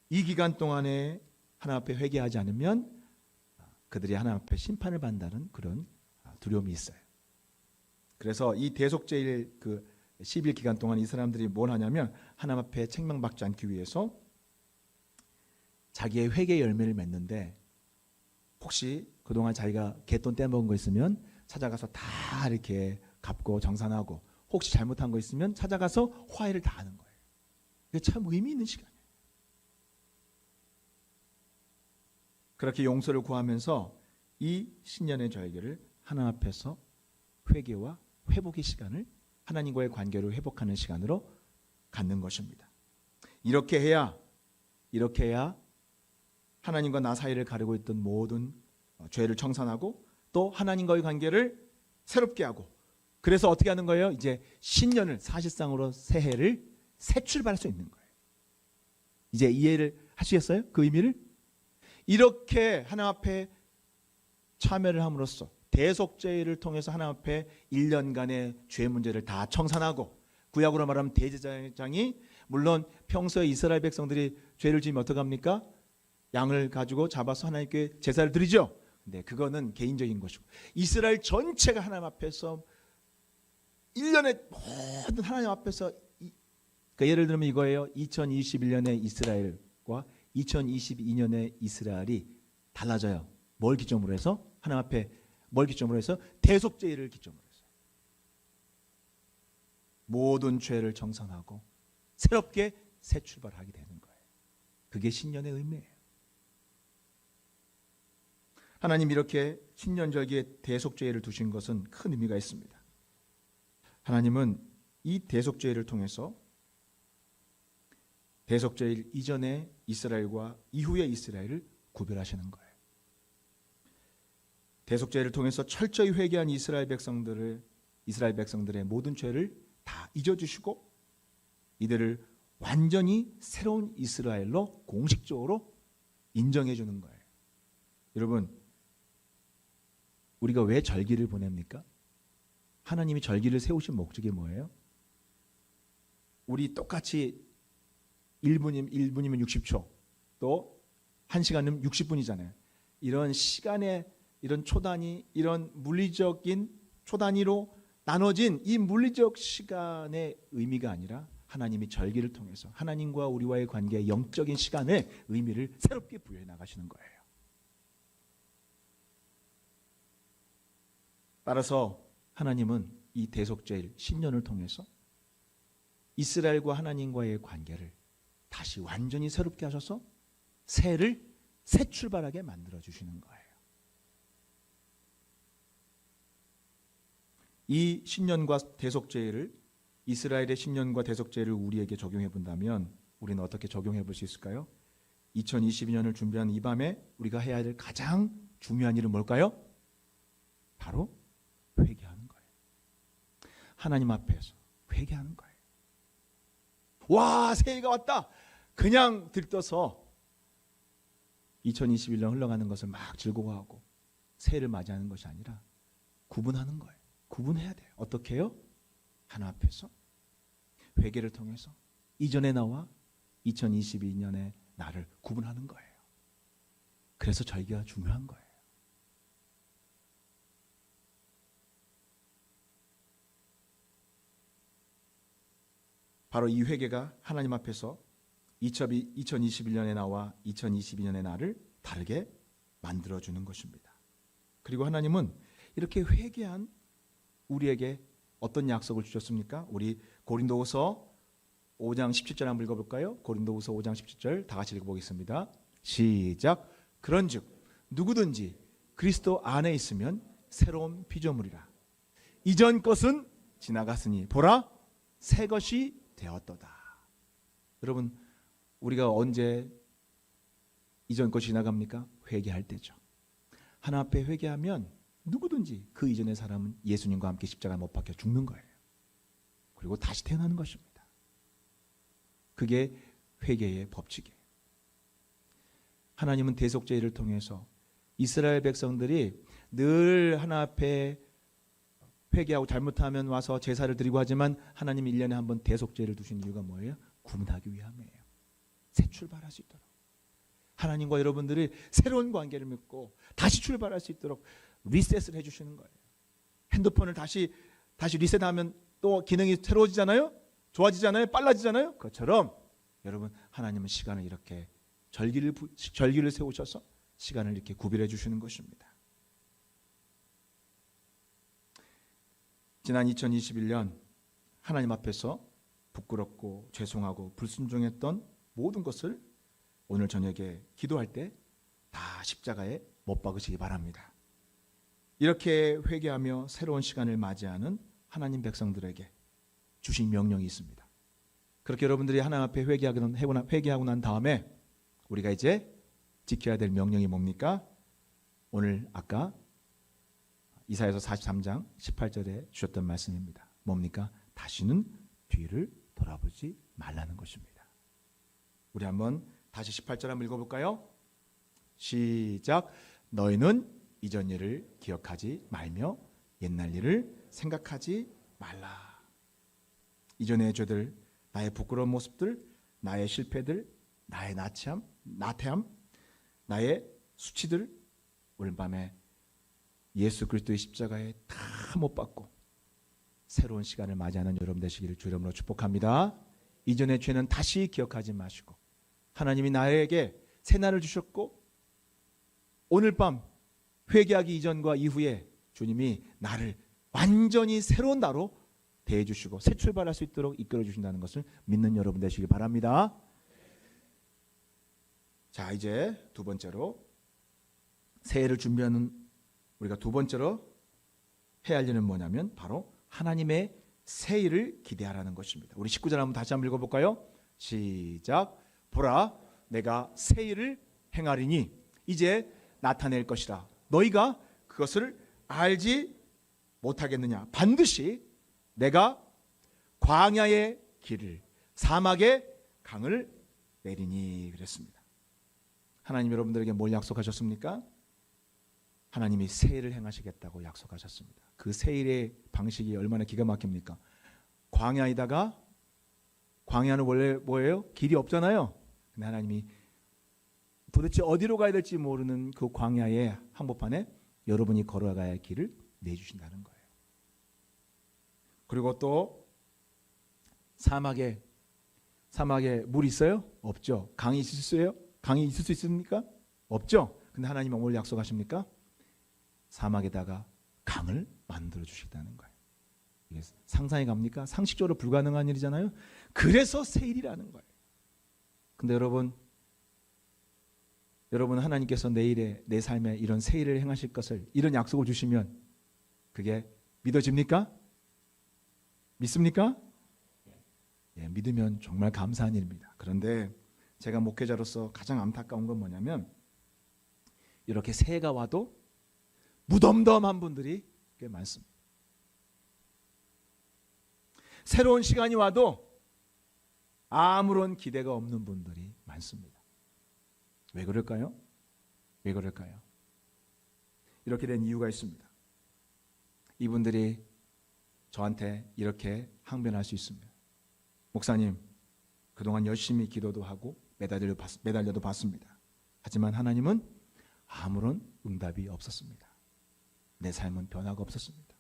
이 기간 동안에 하나님 앞에 회개하지 않으면 그들이 하나님 앞에 심판을 받는다는 그런 두려움이 있어요. 그래서 이 대속제일 그 10일 기간 동안 이 사람들이 뭘 하냐면 하나님 앞에 책망받지 않기 위해서 자기의 회개 열매를 맺는데, 혹시 그동안 자기가 갯돈 떼먹은 거 있으면 찾아가서 다 이렇게 갚고 정산하고, 혹시 잘못한 거 있으면 찾아가서 화해를 다 하는 거예요. 이게 참 의미 있는 시간이에요. 그렇게 용서를 구하면서 이 신년의 절기를 하나님 앞에서 회개와 회복의 시간을, 하나님과의 관계를 회복하는 시간으로 갖는 것입니다. 이렇게 해야 하나님과 나 사이를 가르고 있던 모든 죄를 청산하고 또 하나님과의 관계를 새롭게 하고, 그래서 어떻게 하는 거예요? 이제 신년을, 사실상으로 새해를 새 출발할 수 있는 거예요. 이제 이해를 하시겠어요? 그 의미를? 이렇게 하나님 앞에 참여를 함으로써 대속죄를 통해서 하나님 앞에 1년간의 죄 문제를 다 청산하고, 구약으로 말하면 대제사장이, 물론 평소에 이스라엘 백성들이 죄를 지으면 어떡합니까? 양을 가지고 잡아서 하나님께 제사를 드리죠. 근데 그거는 개인적인 것이고, 이스라엘 전체가 하나님 앞에서 1년에 모든 하나님 앞에서, 그러니까 예를 들면 이거예요. 2021년의 이스라엘과 2022년의 이스라엘이 달라져요. 뭘 기점으로 해서? 하나님 앞에 뭘 기점으로 해서? 대속죄를 기점으로 해서 모든 죄를 정산하고 새롭게 새 출발하게 되는 거예요. 그게 신년의 의미예요. 하나님 이렇게 신년절기에 대속죄를 두신 것은 큰 의미가 있습니다. 하나님은 이 대속죄를 통해서 대속죄일 이전의 이스라엘과 이후의 이스라엘을 구별하시는 거예요. 대속죄를 통해서 철저히 회개한 이스라엘 백성들의 모든 죄를 다 잊어주시고 이들을 완전히 새로운 이스라엘로 공식적으로 인정해 주는 거예요. 여러분, 우리가 왜 절기를 보냅니까? 하나님이 절기를 세우신 목적이 뭐예요? 우리 똑같이 1분이면 60초, 또 1시간이면 60분이잖아요. 이런 시간의 이런 초단위, 이런 물리적인 초단위로 나눠진 이 물리적 시간의 의미가 아니라 하나님이 절기를 통해서 하나님과 우리와의 관계의 영적인 시간의 의미를 새롭게 부여해 나가시는 거예요. 따라서 하나님은 이 대속죄일 신년을 통해서 이스라엘과 하나님과의 관계를 다시 완전히 새롭게 하셔서 새해를 새 출발하게 만들어 주시는 거예요. 이 신년과 대속죄를, 이스라엘의 신년과 대속죄를 우리에게 적용해 본다면 우리는 어떻게 적용해 볼 수 있을까요? 2022년을 준비하는 이 밤에 우리가 해야 할 가장 중요한 일은 뭘까요? 바로 회개하는 거예요. 하나님 앞에서 회개하는 거예요. 와, 새해가 왔다. 그냥 들떠서 2021년 흘러가는 것을 막 즐거워하고 새해를 맞이하는 것이 아니라 구분하는 거예요. 구분해야 돼요. 어떻게 해요? 하나님 앞에서 회개를 통해서 이전의 나와 2022년의 나를 구분하는 거예요. 그래서 절기가 중요한 거예요. 바로 이 회개가 하나님 앞에서 2021년의 나와 2022년의 나를 다르게 만들어주는 것입니다. 그리고 하나님은 이렇게 회개한 우리에게 어떤 약속을 주셨습니까? 우리 고린도후서 5장 17절 한번 읽어볼까요? 고린도후서 5장 17절 다 같이 읽어보겠습니다. 시작. 그런즉 누구든지 그리스도 안에 있으면 새로운 피조물이라. 이전 것은 지나갔으니 보라 새 것이 되었도다. 여러분, 우리가 언제 이전 것이 지나갑니까? 회개할 때죠. 하나님 앞에 회개하면 누구든지 그 이전의 사람은 예수님과 함께 십자가에 못 박혀 죽는 거예요. 그리고 다시 태어나는 것입니다. 그게 회개의 법칙이에요. 하나님은 대속죄를 통해서 이스라엘 백성들이 늘 하나님 앞에 회개하고 잘못하면 와서 제사를 드리고 하지만 하나님 1년에 한 번 대속죄를 두신 이유가 뭐예요? 구원하기 위함이에요. 새 출발할 수 있도록. 하나님과 여러분들이 새로운 관계를 맺고 다시 출발할 수 있도록 리셋을 해주시는 거예요. 핸드폰을 다시 리셋하면 또 기능이 새로워지잖아요. 좋아지잖아요. 빨라지잖아요. 그것처럼 여러분, 하나님은 시간을 이렇게 절기를 세우셔서 시간을 이렇게 구별해 주시는 것입니다. 지난 2021년 하나님 앞에서 부끄럽고 죄송하고 불순종했던 모든 것을 오늘 저녁에 기도할 때 다 십자가에 못 박으시기 바랍니다. 이렇게 회개하며 새로운 시간을 맞이하는 하나님 백성들에게 주신 명령이 있습니다. 그렇게 여러분들이 하나님 앞에 회개하고 난 다음에 우리가 이제 지켜야 될 명령이 뭡니까? 오늘 아까 이사야서 43장 18절에 주셨던 말씀입니다. 뭡니까? 다시는 뒤를 돌아보지 말라는 것입니다. 우리 한번 다시 18절 한번 읽어볼까요? 시작. 너희는 이전 일을 기억하지 말며 옛날 일을 생각하지 말라. 이전의 죄들, 나의 부끄러운 모습들, 나의 실패들, 나의 나태함, 나의 수치들 오늘 밤에 예수 그리스도의 십자가에 다 못 박고 새로운 시간을 맞이하는 여러분 되시기를 주 이름으로 축복합니다. 이전의 죄는 다시 기억하지 마시고 하나님이 나에게 새 날을 주셨고 오늘 밤 회개하기 이전과 이후에 주님이 나를 완전히 새로운 나로 대해주시고 새 출발할 수 있도록 이끌어 주신다는 것을 믿는 여러분 되시길 바랍니다. 자, 이제 두 번째로 새해를 준비하는 우리가 두 번째로 해야 할 일은 뭐냐면 바로 하나님의 새 일을 기대하라는 것입니다. 우리 19절 한번 다시 한번 읽어볼까요? 시작. 보라 내가 새 일을 행하리니 이제 나타낼 것이라. 너희가 그것을 알지 못하겠느냐. 반드시 내가 광야의 길을 사막의 강을 내리니 그랬습니다. 하나님 여러분들에게 뭘 약속하셨습니까? 하나님이 새 일을 행하시겠다고 약속하셨습니다. 그 새 일의 방식이 얼마나 기가 막힙니까? 광야에다가 광야는 원래 뭐예요? 길이 없잖아요. 근데 하나님이 도대체 어디로 가야 될지 모르는 그 광야의 한복판에 여러분이 걸어가야 할 길을 내주신다는 거예요. 그리고 또 사막에 물 있어요? 없죠. 강이 있어요? 강이 있을 수 있습니까? 없죠. 근데 하나님은 뭘 약속하십니까? 사막에다가 강을 만들어 주시다는 거예요. 이게 상상이 갑니까? 상식적으로 불가능한 일이잖아요. 그래서 새 일이라는 거예요. 근데 여러분 하나님께서 내 삶에 이런 새 일을 행하실 것을 이런 약속을 주시면 그게 믿어집니까? 믿습니까? 예, 믿으면 정말 감사한 일입니다. 그런데 제가 목회자로서 가장 안타까운 건 뭐냐면 이렇게 새해가 와도 무덤덤한 분들이 꽤 많습니다. 새로운 시간이 와도 아무런 기대가 없는 분들이 많습니다. 왜 그럴까요? 왜 그럴까요? 이렇게 된 이유가 있습니다. 이분들이 저한테 이렇게 항변할 수 있습니다. 목사님, 그동안 열심히 기도도 하고 매달려도 봤습니다. 하지만 하나님은 아무런 응답이 없었습니다. 내 삶은 변화가 없었습니다.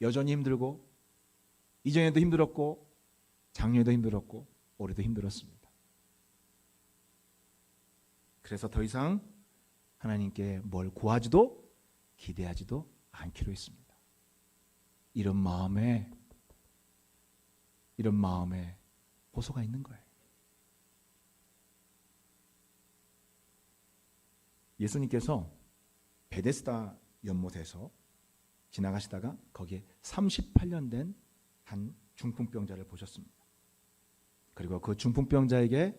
여전히 힘들고 이전에도 힘들었고 작년에도 힘들었고 올해도 힘들었습니다. 그래서 더 이상 하나님께 뭘 구하지도 기대하지도 않기로 했습니다. 이런 마음에 호소가 있는 거예요. 예수님께서 베데스다 연못에서 지나가시다가 거기에 38년 된 한 중풍병자를 보셨습니다. 그리고 그 중풍병자에게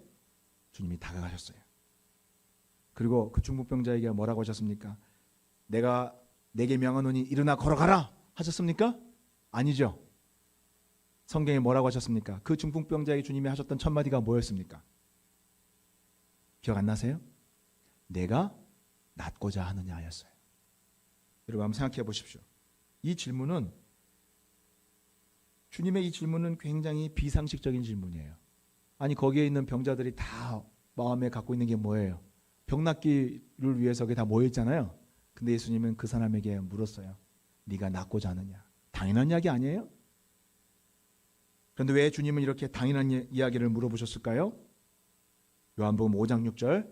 주님이 다가가셨어요. 그리고 그 중풍병자에게 뭐라고 하셨습니까? 내가 내게 명하노니 일어나 걸어가라 하셨습니까? 아니죠. 성경에 뭐라고 하셨습니까? 그 중풍병자에게 주님이 하셨던 첫 마디가 뭐였습니까? 기억 안 나세요? 내가 낫고자 하느냐였어요. 여러분 한번 생각해 보십시오. 주님의 이 질문은 굉장히 비상식적인 질문이에요. 아니 거기에 있는 병자들이 다 마음에 갖고 있는 게 뭐예요? 병 낫기를 위해서 그게 다 모여있잖아요. 근데 예수님은 그 사람에게 물었어요. 네가 낫고자 하느냐? 당연한 이야기 아니에요? 그런데 왜 주님은 이렇게 당연한 이야기를 물어보셨을까요? 요한복음 5장 6절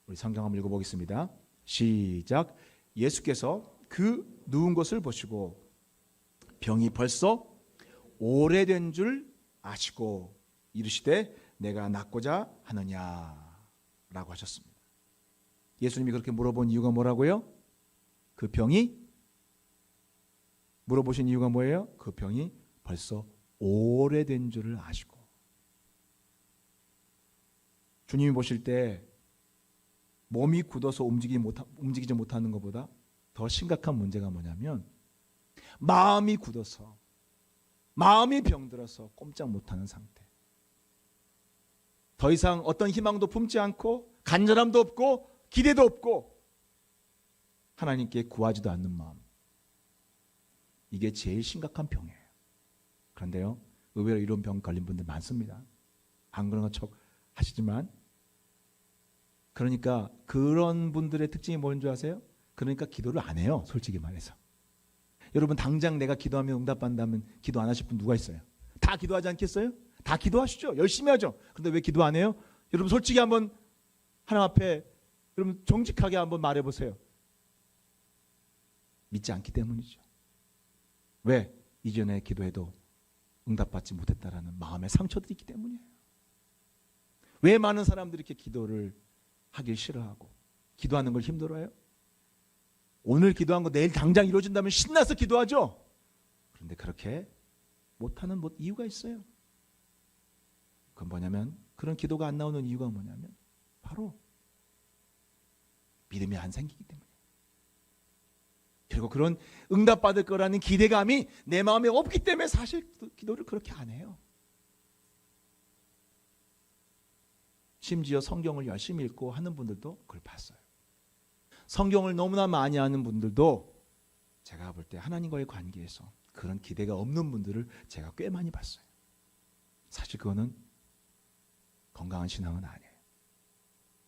우리 성경 한번 읽어보겠습니다. 시작. 예수께서 그 누운 것을 보시고 병이 벌써 오래된 줄 아시고 이르시되 내가 낫고자 하느냐라고 하셨습니다. 예수님이 그렇게 물어본 이유가 뭐라고요? 그 병이 물어보신 이유가 뭐예요? 그 병이 벌써 오래된 줄을 아시고. 주님이 보실 때 몸이 굳어서 움직이지 못하는 것보다 더 심각한 문제가 뭐냐면 마음이 굳어서 마음이 병들어서 꼼짝 못하는 상태. 더 이상 어떤 희망도 품지 않고 간절함도 없고 기대도 없고 하나님께 구하지도 않는 마음. 이게 제일 심각한 병이에요. 그런데요, 의외로 이런 병 걸린 분들 많습니다. 안 그런 척 하시지만 그러니까 그런 분들의 특징이 뭔지 아세요? 그러니까 기도를 안 해요. 솔직히 말해서. 여러분 당장 내가 기도하면 응답받는다면 기도 안 하실 분 누가 있어요? 다 기도하지 않겠어요? 다 기도하시죠. 열심히 하죠. 그런데 왜 기도 안 해요? 여러분 솔직히 한번 하나님 앞에 여러분 정직하게 한번 말해보세요. 믿지 않기 때문이죠. 왜? 이전에 기도해도 응답받지 못했다라는 마음의 상처들이 있기 때문이에요. 왜 많은 사람들이 이렇게 기도를 하길 싫어하고 기도하는 걸 힘들어해요? 오늘 기도한 거 내일 당장 이루어진다면 신나서 기도하죠. 그런데 그렇게 못하는 이유가 있어요. 그건 뭐냐면 그런 기도가 안 나오는 이유가 뭐냐면 바로 믿음이 안 생기기 때문이에요. 그리고 그런 응답받을 거라는 기대감이 내 마음에 없기 때문에 사실 기도를 그렇게 안 해요. 심지어 성경을 열심히 읽고 하는 분들도 그걸 봤어요. 성경을 너무나 많이 아는 분들도 제가 볼 때 하나님과의 관계에서 그런 기대가 없는 분들을 제가 꽤 많이 봤어요. 사실 그거는 건강한 신앙은 아니에요.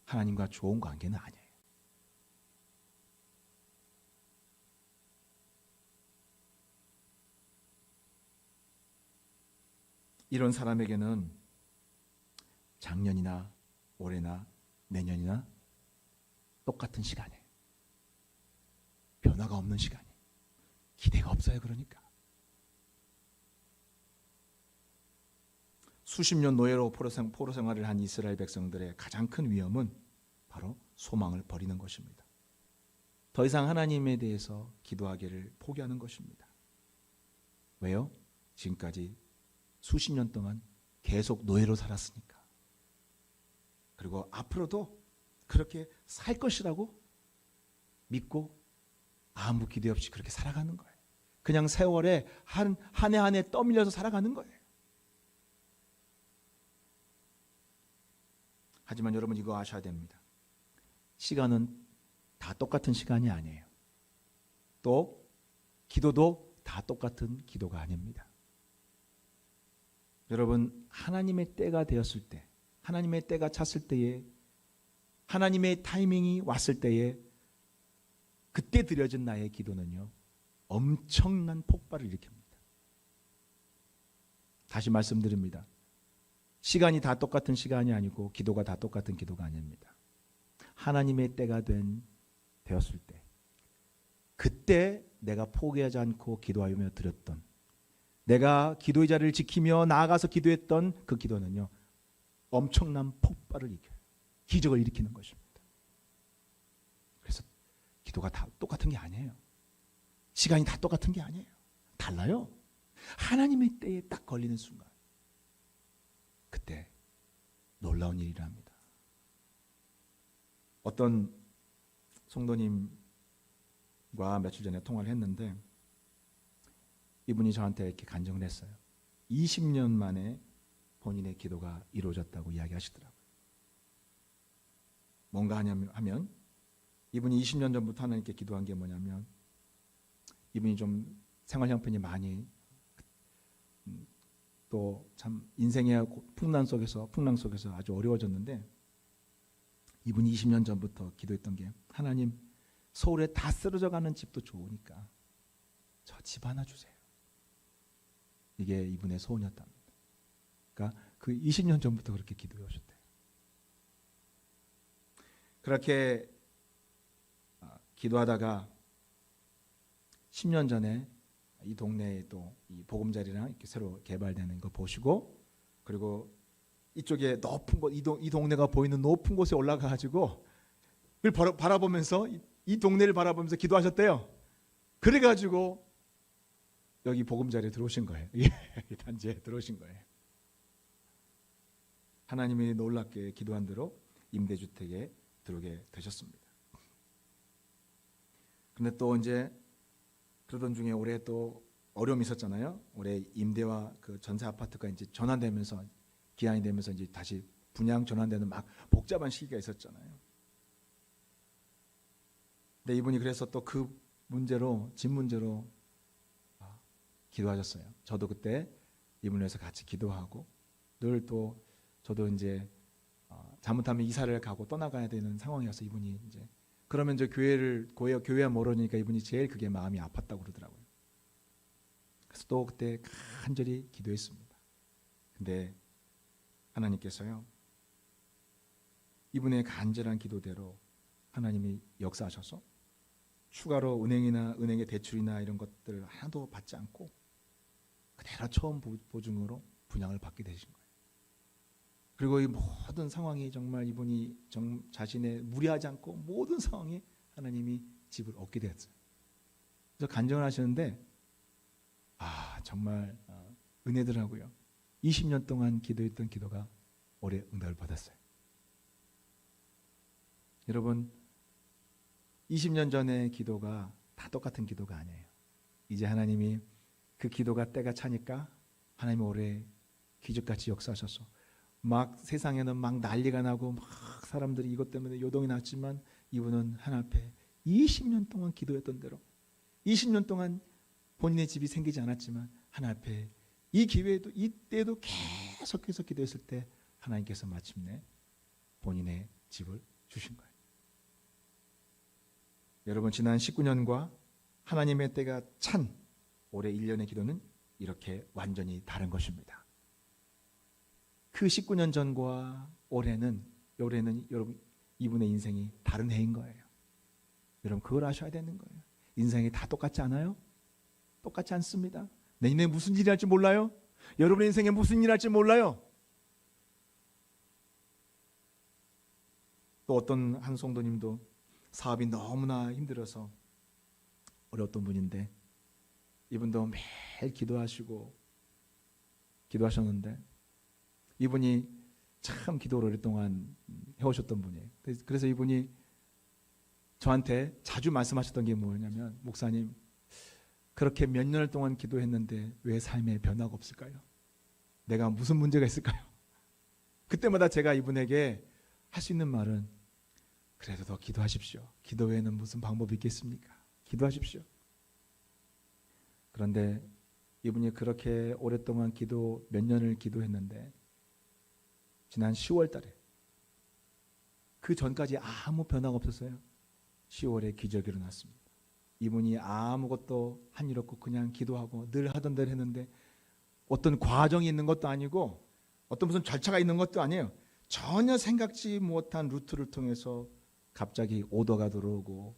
하나님과 좋은 관계는 아니에요. 이런 사람에게는 작년이나 올해나 내년이나 똑같은 시간이에요. 변화가 없는 시간이. 기대가 없어요. 그러니까. 수십 년 노예로 포로 생활을 한 이스라엘 백성들의 가장 큰 위험은 바로 소망을 버리는 것입니다. 더 이상 하나님에 대해서 기도하기를 포기하는 것입니다. 왜요? 지금까지 수십 년 동안 계속 노예로 살았으니까. 그리고 앞으로도 그렇게 살 것이라고 믿고 아무 기대 없이 그렇게 살아가는 거예요. 그냥 세월에 한 해 한 해 떠밀려서 살아가는 거예요. 하지만 여러분 이거 아셔야 됩니다. 시간은 다 똑같은 시간이 아니에요. 또 기도도 다 똑같은 기도가 아닙니다. 여러분 하나님의 때가 되었을 때, 하나님의 때가 찼을 때에, 하나님의 타이밍이 왔을 때에 그때 드려진 나의 기도는요 엄청난 폭발을 일으킵니다. 다시 말씀드립니다. 시간이 다 똑같은 시간이 아니고 기도가 다 똑같은 기도가 아닙니다. 하나님의 때가 되었을 때, 그때 내가 포기하지 않고 기도하며 드렸던, 내가 기도의 자리를 지키며 나아가서 기도했던 그 기도는요, 엄청난 폭발을 일으켜요. 기적을 일으키는 것입니다. 그래서 기도가 다 똑같은 게 아니에요. 시간이 다 똑같은 게 아니에요. 달라요. 하나님의 때에 딱 걸리는 순간, 그때 놀라운 일이 일어납니다. 어떤 성도님과 며칠 전에 통화를 했는데 이분이 저한테 이렇게 간증을 했어요. 20년 만에 본인의 기도가 이루어졌다고 이야기하시더라고요. 뭔가 하면 이분이 20년 전부터 하나님께 기도한 게 뭐냐면, 이분이 좀 생활 형편이 많이 또 참 인생의 풍랑 속에서 아주 어려워졌는데, 이분이 20년 전부터 기도했던 게, 하나님, 서울에 다 쓰러져 가는 집도 좋으니까 저 집 하나 주세요. 이게 이분의 소원이었답니다. 그러니까 그 20년 전부터 그렇게 기도해 오셨대요. 그렇게 기도하다가 10년 전에 이 동네에 또 이 보금자리랑 이렇게 새로 개발되는 거 보시고, 그리고 이쪽에 높은 곳, 이 동네가 보이는 높은 곳에 올라가 가지고 그걸 바라보면서 이 동네를 바라보면서 기도하셨대요. 그래 가지고 여기 보금자리에 들어오신 거예요. 이 단지에 들어오신 거예요. 하나님이 놀랍게 기도한 대로 임대주택에 들어오게 되셨습니다. 그런데 또 이제 그러던 중에 올해 또 어려움이 있었잖아요. 올해 임대와 그 전세 아파트가 이제 전환되면서, 기한이 되면서 이제 다시 분양 전환되는 막 복잡한 시기가 있었잖아요. 근데 이분이 그래서 또 그 문제로, 집 문제로 기도하셨어요. 저도 그때 이분을 위해서 같이 기도하고, 늘 또 저도 이제 잘못하면 이사를 가고 떠나가야 되는 상황이어서 이분이 이제, 그러면 저 교회와 멀으니까 이분이 제일 그게 마음이 아팠다고 그러더라고요. 그래서 또 그때 간절히 기도했습니다. 근데 하나님께서요, 이분의 간절한 기도대로 하나님이 역사하셔서 추가로 은행의 대출이나 이런 것들 하나도 받지 않고 그대로 처음 보증으로 분양을 받게 되신 거예요. 그리고 이 모든 상황이 정말 이분이 자신의 무리하지 않고 모든 상황에 하나님이 집을 얻게 되었어요. 그래서 간증을 하시는데, 정말 은혜더라고요. 20년 동안 기도했던 기도가 올해 응답을 받았어요. 여러분, 20년 전의 기도가 다 똑같은 기도가 아니에요. 이제 하나님이 그 기도가 때가 차니까 하나님이 올해 기적같이 역사하셔서 막 세상에는 막 난리가 나고 막 사람들이 이것 때문에 요동이 났지만, 이분은 하나님 앞에 20년 동안 기도했던 대로, 20년 동안 본인의 집이 생기지 않았지만 하나님 앞에 이 기회에도, 이때도 계속해서 기도했을 때 하나님께서 마침내 본인의 집을 주신 거예요. 여러분, 지난 19년과 하나님의 때가 찬 올해 1년의 기도는 이렇게 완전히 다른 것입니다. 그 19년 전과 올해는 여러분, 이분의 인생이 다른 해인 거예요. 여러분, 그걸 아셔야 되는 거예요. 인생이 다 똑같지 않아요? 똑같지 않습니다. 내년에 무슨 일이 할지 몰라요. 여러분의 인생에 무슨 일이 할지 몰라요. 또 어떤 한 성도님도 사업이 너무나 힘들어서 어려웠던 분인데, 이분도 매일 기도하셨는데, 이분이 참 기도를 오랫동안 해오셨던 분이에요. 그래서 이분이 저한테 자주 말씀하셨던 게 뭐냐면, 목사님, 그렇게 몇 년을 동안 기도했는데 왜 삶에 변화가 없을까요? 내가 무슨 문제가 있을까요? 그때마다 제가 이분에게 할 수 있는 말은, 그래도 더 기도하십시오. 기도 외에는 무슨 방법이 있겠습니까? 기도하십시오. 그런데 이분이 그렇게 오랫동안 몇 년을 기도했는데, 지난 10월 달에, 그 전까지 아무 변화가 없었어요. 10월에 기적이 일어났습니다. 이분이 아무것도 한 일 없고 그냥 기도하고 늘 하던 대로 했는데 어떤 과정이 있는 것도 아니고 어떤 무슨 절차가 있는 것도 아니에요. 전혀 생각지 못한 루트를 통해서 갑자기 오더가 들어오고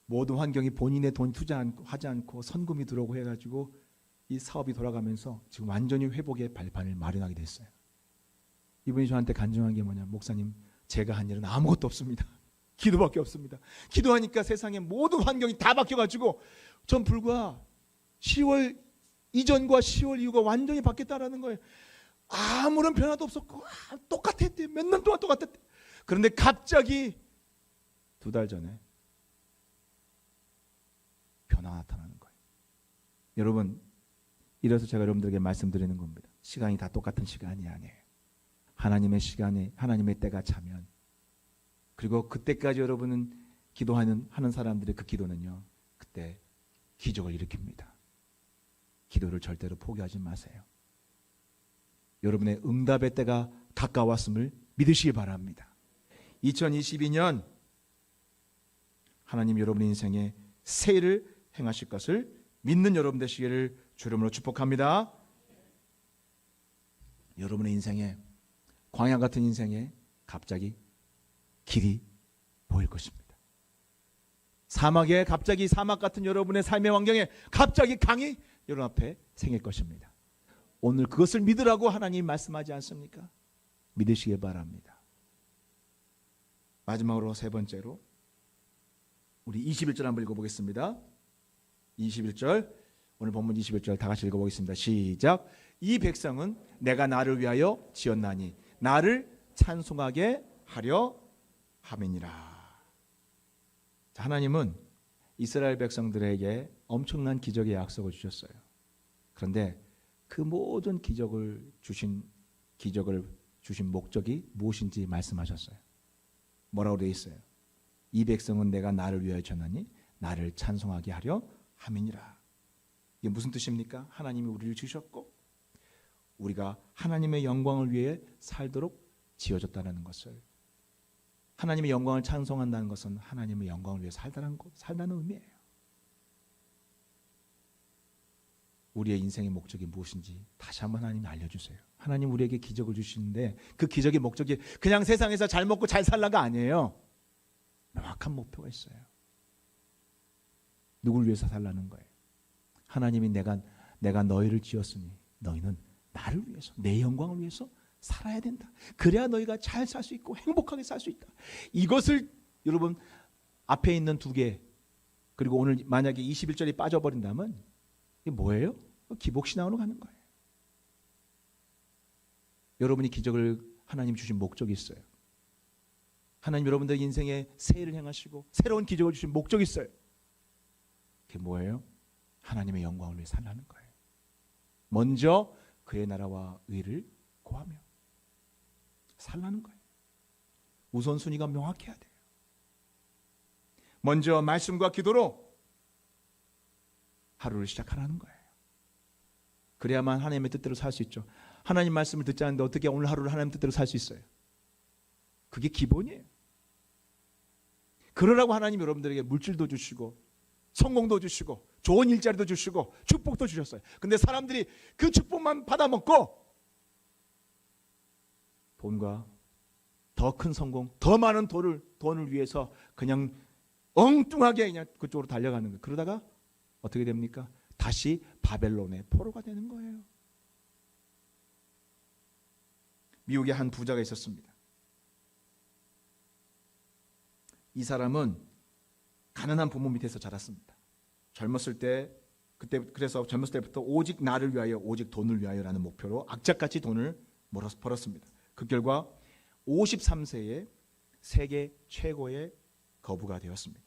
모든 환경이 본인의 돈 투자하지 않고 선금이 들어오고 해가지고 이 사업이 돌아가면서 지금 완전히 회복의 발판을 마련하게 됐어요. 이분이 저한테 간증한 게 뭐냐, 목사님 제가 한 일은 아무것도 없습니다. 기도밖에 없습니다. 기도하니까 세상의 모든 환경이 다 바뀌어가지고 전 불과 10월 이전과 10월 이후가 완전히 바뀌었다라는 거예요. 아무런 변화도 없었고 똑같았대. 몇 년 동안 똑같았대. 그런데 갑자기 2달 전에 변화가 나타나는 거예요. 여러분, 이래서 제가 여러분들에게 말씀드리는 겁니다. 시간이 다 똑같은 시간이 아니에요. 하나님의 시간에 하나님의 때가 차면, 그리고 그때까지 여러분은 기도하는 사람들의 그 기도는요, 그때 기적을 일으킵니다. 기도를 절대로 포기하지 마세요. 여러분의 응답의 때가 가까웠음을 믿으시기 바랍니다. 2022년 하나님 여러분의 인생에 새 일을 행하실 것을 믿는 여러분 되시기를 주 이름으로 축복합니다. 여러분의 인생에, 광야 같은 인생에 갑자기 길이 보일 것입니다. 사막에 갑자기, 사막 같은 여러분의 삶의 환경에 갑자기 강이 여러분 앞에 생길 것입니다. 오늘 그것을 믿으라고 하나님 말씀하지 않습니까? 믿으시기 바랍니다. 마지막으로 세 번째로 우리 21절 한번 읽어보겠습니다. 21절, 오늘 본문 21절 다 같이 읽어보겠습니다. 시작. 이 백성은 내가 나를 위하여 지었나니 나를 찬송하게 하려 함이니라. 하나님은 이스라엘 백성들에게 엄청난 기적의 약속을 주셨어요. 그런데 그 모든 기적을 주신 목적이 무엇인지 말씀하셨어요. 뭐라고 되어 있어요? 이 백성은 내가 나를 위하여 지었나니 나를 찬송하게 하려 함이니라. 이게 무슨 뜻입니까? 하나님이 우리를 지으셨고 우리가 하나님의 영광을 위해 살도록 지어졌다는 것을, 하나님의 영광을 찬송한다는 것은 하나님의 영광을 위해 살다는 의미예요. 우리의 인생의 목적이 무엇인지 다시 한번 하나님이 알려주세요. 하나님 우리에게 기적을 주시는데 그 기적의 목적이 그냥 세상에서 잘 먹고 잘 살라가 아니에요. 명확한 목표가 있어요. 누굴 위해서 살라는 거예요? 하나님이 내가 너희를 지었으니 너희는 나를 위해서, 내 영광을 위해서 살아야 된다. 그래야 너희가 잘 살 수 있고 행복하게 살 수 있다. 이것을 여러분 앞에 있는 두 개, 그리고 오늘 만약에 21절이 빠져버린다면 이게 뭐예요? 기복신앙으로 가는 거예요. 여러분이 기적을 하나님 주신 목적이 있어요. 하나님 여러분들 인생에 새 일을 행하시고 새로운 기적을 주신 목적이 있어요. 그게 뭐예요? 하나님의 영광을 위해 살라는 거예요. 먼저 그의 나라와 의를 구하며 살라는 거예요. 우선순위가 명확해야 돼요. 먼저 말씀과 기도로 하루를 시작하라는 거예요. 그래야만 하나님의 뜻대로 살 수 있죠. 하나님 말씀을 듣지 않는데 어떻게 오늘 하루를 하나님 뜻대로 살 수 있어요? 그게 기본이에요. 그러라고 하나님 여러분들에게 물질도 주시고 성공도 주시고 좋은 일자리도 주시고 축복도 주셨어요. 근데 사람들이 그 축복만 받아먹고 돈과 더 큰 성공, 더 많은 돈을 위해서 그냥 엉뚱하게 그냥 그쪽으로 달려가는 거예요. 그러다가 어떻게 됩니까? 다시 바벨론의 포로가 되는 거예요. 미국에 한 부자가 있었습니다. 이 사람은 가난한 부모 밑에서 자랐습니다. 그래서 젊었을 때부터 오직 나를 위하여, 오직 돈을 위하여라는 목표로 악착같이 돈을 벌었습니다. 그 결과 53세에 세계 최고의 거부가 되었습니다.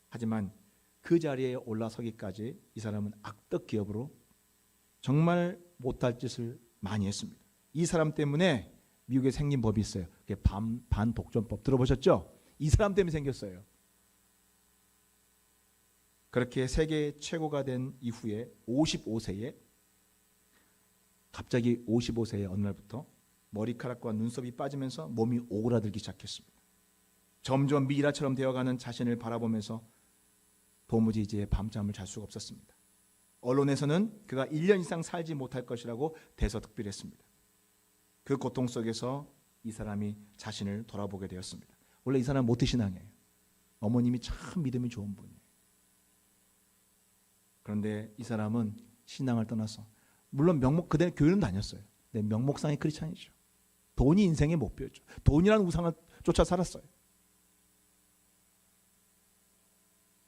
하지만 그 자리에 올라서기까지 이 사람은 악덕 기업으로 정말 못할 짓을 많이 했습니다. 이 사람 때문에 미국에 생긴 법이 있어요. 그게 반독점법 들어보셨죠? 이 사람 때문에 생겼어요. 그렇게 세계 최고가 된 이후에 55세에 갑자기 55세의 어느 날부터 머리카락과 눈썹이 빠지면서 몸이 오그라들기 시작했습니다. 점점 미라처럼 되어가는 자신을 바라보면서 도무지 이제 밤잠을 잘 수가 없었습니다. 언론에서는 그가 1년 이상 살지 못할 것이라고 대서특필했습니다. 그 고통 속에서 이 사람이 자신을 돌아보게 되었습니다. 원래 이 사람은 모태신앙이에요. 어머님이 참 믿음이 좋은 분이에요. 그런데 이 사람은 신앙을 떠나서, 물론 그대는 교회는 다녔어요. 근데 명목상의 크리스찬이죠. 돈이 인생의 목표였죠. 돈이라는 우상을 쫓아 살았어요.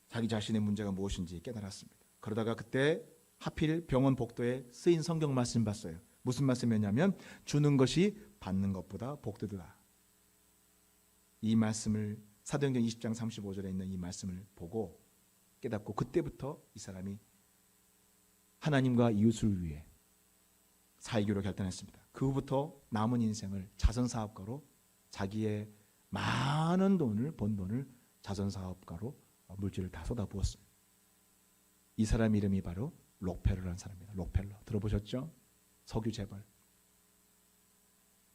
자기 자신의 문제가 무엇인지 깨달았습니다. 그러다가 그때 하필 병원 복도에 쓰인 성경 말씀 봤어요. 무슨 말씀이었냐면 주는 것이 받는 것보다 복되도다. 이 말씀을 사도행전 20장 35절에 있는 이 말씀을 보고 깨닫고 그때부터 이 사람이 하나님과 이웃을 위해 살기로 결단했습니다. 그 후부터 남은 인생을 자선사업가로, 자기의 많은 번 돈을 자선사업가로 물질을 다 쏟아부었어요. 이 사람 이름이 바로 록펠러라는 사람입니다. 록펠러 들어보셨죠? 석유 재벌.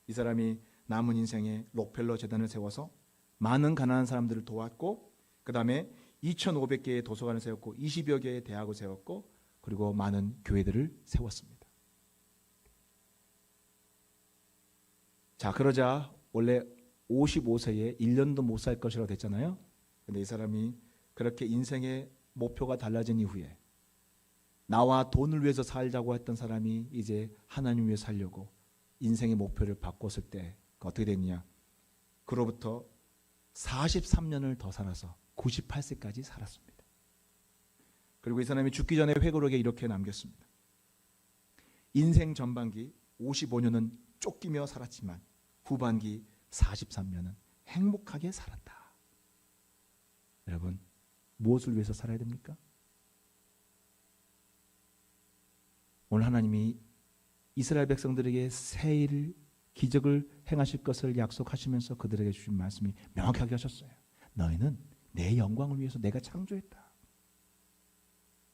이 사람이 남은 인생에 록펠러 재단을 세워서 많은 가난한 사람들을 도왔고, 그 다음에 2,500개의 도서관을 세웠고 20여 개의 대학을 세웠고, 그리고 많은 교회들을 세웠습니다. 자, 그러자 원래 55세에 1년도 못 살 것이라고 됐잖아요. 근데 이 사람이 그렇게 인생의 목표가 달라진 이후에 나와 돈을 위해서 살자고 했던 사람이 이제 하나님 위해 살려고 인생의 목표를 바꿨을 때 어떻게 됐냐? 그로부터 43년을 더 살아서 98세까지 살았습니다. 그리고 이 사람이 죽기 전에 회고록에 이렇게 남겼습니다. 인생 전반기 55년은 쫓기며 살았지만 후반기 43년은 행복하게 살았다. 여러분, 무엇을 위해서 살아야 됩니까? 오늘 하나님이 이스라엘 백성들에게 새 일을, 기적을 행하실 것을 약속하시면서 그들에게 주신 말씀이 명확하게 하셨어요. 너희는 내 영광을 위해서 내가 창조했다.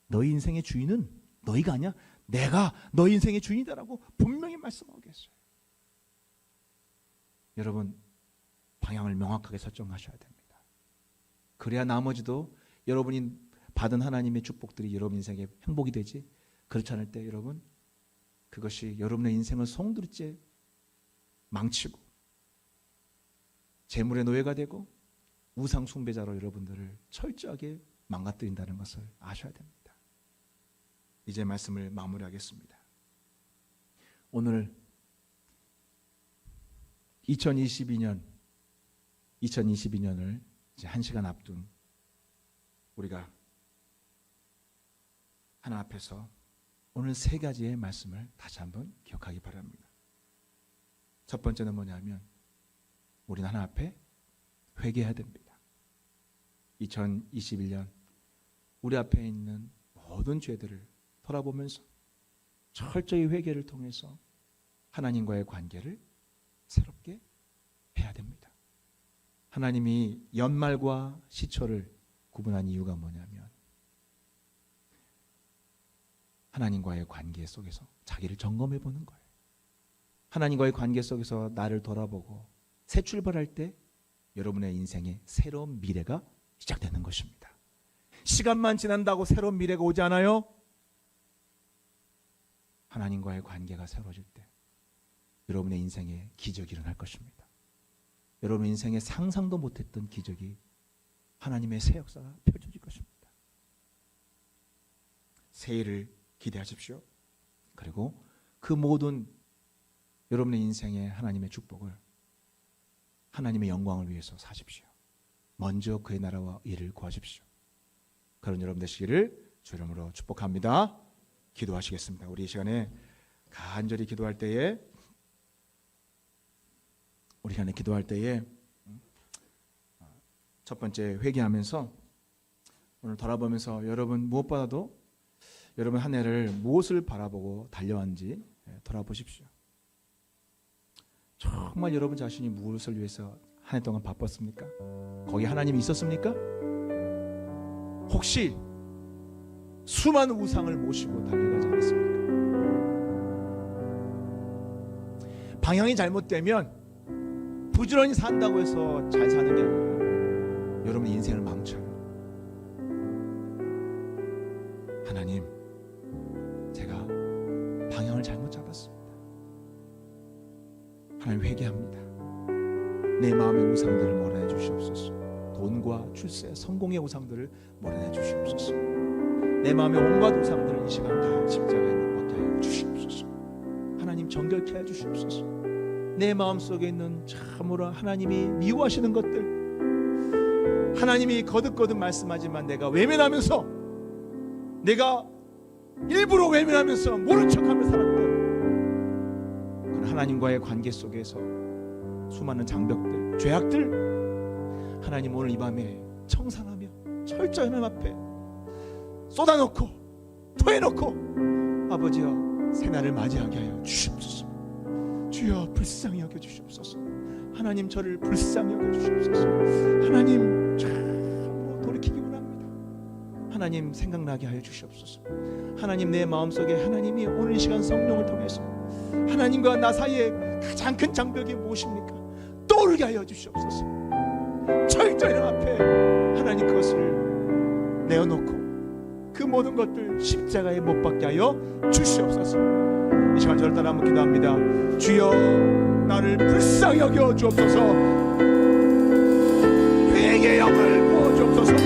너희 인생의 주인은 너희가 아니야. 내가 너희 인생의 주인이다라고 분명히 말씀하고 계세요. 여러분, 방향을 명확하게 설정하셔야 됩니다. 그래야 나머지도 여러분이 받은 하나님의 축복들이 여러분 인생의 행복이 되지, 그렇지 않을 때 여러분, 그것이 여러분의 인생을 송두리째 망치고 재물의 노예가 되고 우상 숭배자로 여러분들을 철저하게 망가뜨린다는 것을 아셔야 됩니다. 이제 말씀을 마무리하겠습니다. 오늘 2022년을 이제 1시간 앞둔 우리가 하나 앞에서 오늘 3가지의 말씀을 다시 한번 기억하기 바랍니다. 첫 번째는 뭐냐면 우리는 하나 앞에 회개해야 됩니다. 2021년 우리 앞에 있는 모든 죄들을 돌아보면서 철저히 회개를 통해서 하나님과의 관계를 새롭게 해야 됩니다. 하나님이 연말과 시초를 구분한 이유가 뭐냐면 하나님과의 관계 속에서 자기를 점검해 보는 거예요. 하나님과의 관계 속에서 나를 돌아보고 새 출발할 때 여러분의 인생에 새로운 미래가 시작되는 것입니다. 시간만 지난다고 새로운 미래가 오지 않아요. 하나님과의 관계가 새로워질 때 여러분의 인생에 기적이 일어날 것입니다. 여러분 인생에 상상도 못했던 기적이, 하나님의 새 역사가 펼쳐질 것입니다. 새해를 기대하십시오. 그리고 그 모든 여러분의 인생의 하나님의 축복을, 하나님의 영광을 위해서 사십시오. 먼저 그의 나라와 일을 구하십시오. 그런 여러분 되시기를 주 이름으로 축복합니다. 기도하시겠습니다. 우리 이 시간에 간절히 기도할 때에, 우리 시간에 기도할 때에 첫 번째 회개하면서 오늘 돌아보면서 여러분 무엇보다도 여러분 한 해를 무엇을 바라보고 달려왔는지 돌아보십시오. 정말 여러분 자신이 무엇을 위해서 한 해 동안 바빴습니까? 거기 하나님이 있었습니까? 혹시 수많은 우상을 모시고 달려가지 않았습니까? 방향이 잘못되면 부지런히 산다고 해서 잘 사는 게 아니라 여러분의 인생을 망쳐요. 하나님, 회개합니다. 내 마음의 우상들을 몰아내 주시옵소서. 돈과 출세, 성공의 우상들을 몰아내 주시옵소서. 내 마음의 온갖 우상들을 이 시간 다 십자가에 못 박게 하여 주시옵소서. 하나님 정결케 해 주시옵소서. 내 마음속에 있는 참으로 하나님이 미워하시는 것들, 하나님이 거듭거듭 말씀하지만 내가 외면하면서, 내가 일부러 외면하면서 모른 척하며 살았던 그런 하나님과의 관계 속에서 수많은 장벽들, 죄악들, 하나님 오늘 이 밤에 청산하며 철저히 하나님 앞에 쏟아놓고 토해놓고 아버지여 새날을 맞이하게 하여 주시옵소서. 주여 불쌍히 여겨 주시옵소서. 하나님 저를 불쌍히 여겨 주시옵소서. 하나님 참 돌이키기 원합니다. 하나님 생각나게 하여 주시옵소서. 하나님 내 마음속에 하나님이 오늘 이 시간 성령을 통해서 하나님과 나 사이에 가장 큰 장벽이 무엇입니까? 떠오르게 하여 주시옵소서. 철저히 앞에 하나님 그것을 내어놓고 그 모든 것들 십자가에 못 박게 하여 주시옵소서. 이 시간 저를 따라 한번 기도합니다. 주여 나를 불쌍히 여겨 주옵소서. 회개의 영을 부어 주옵소서. 이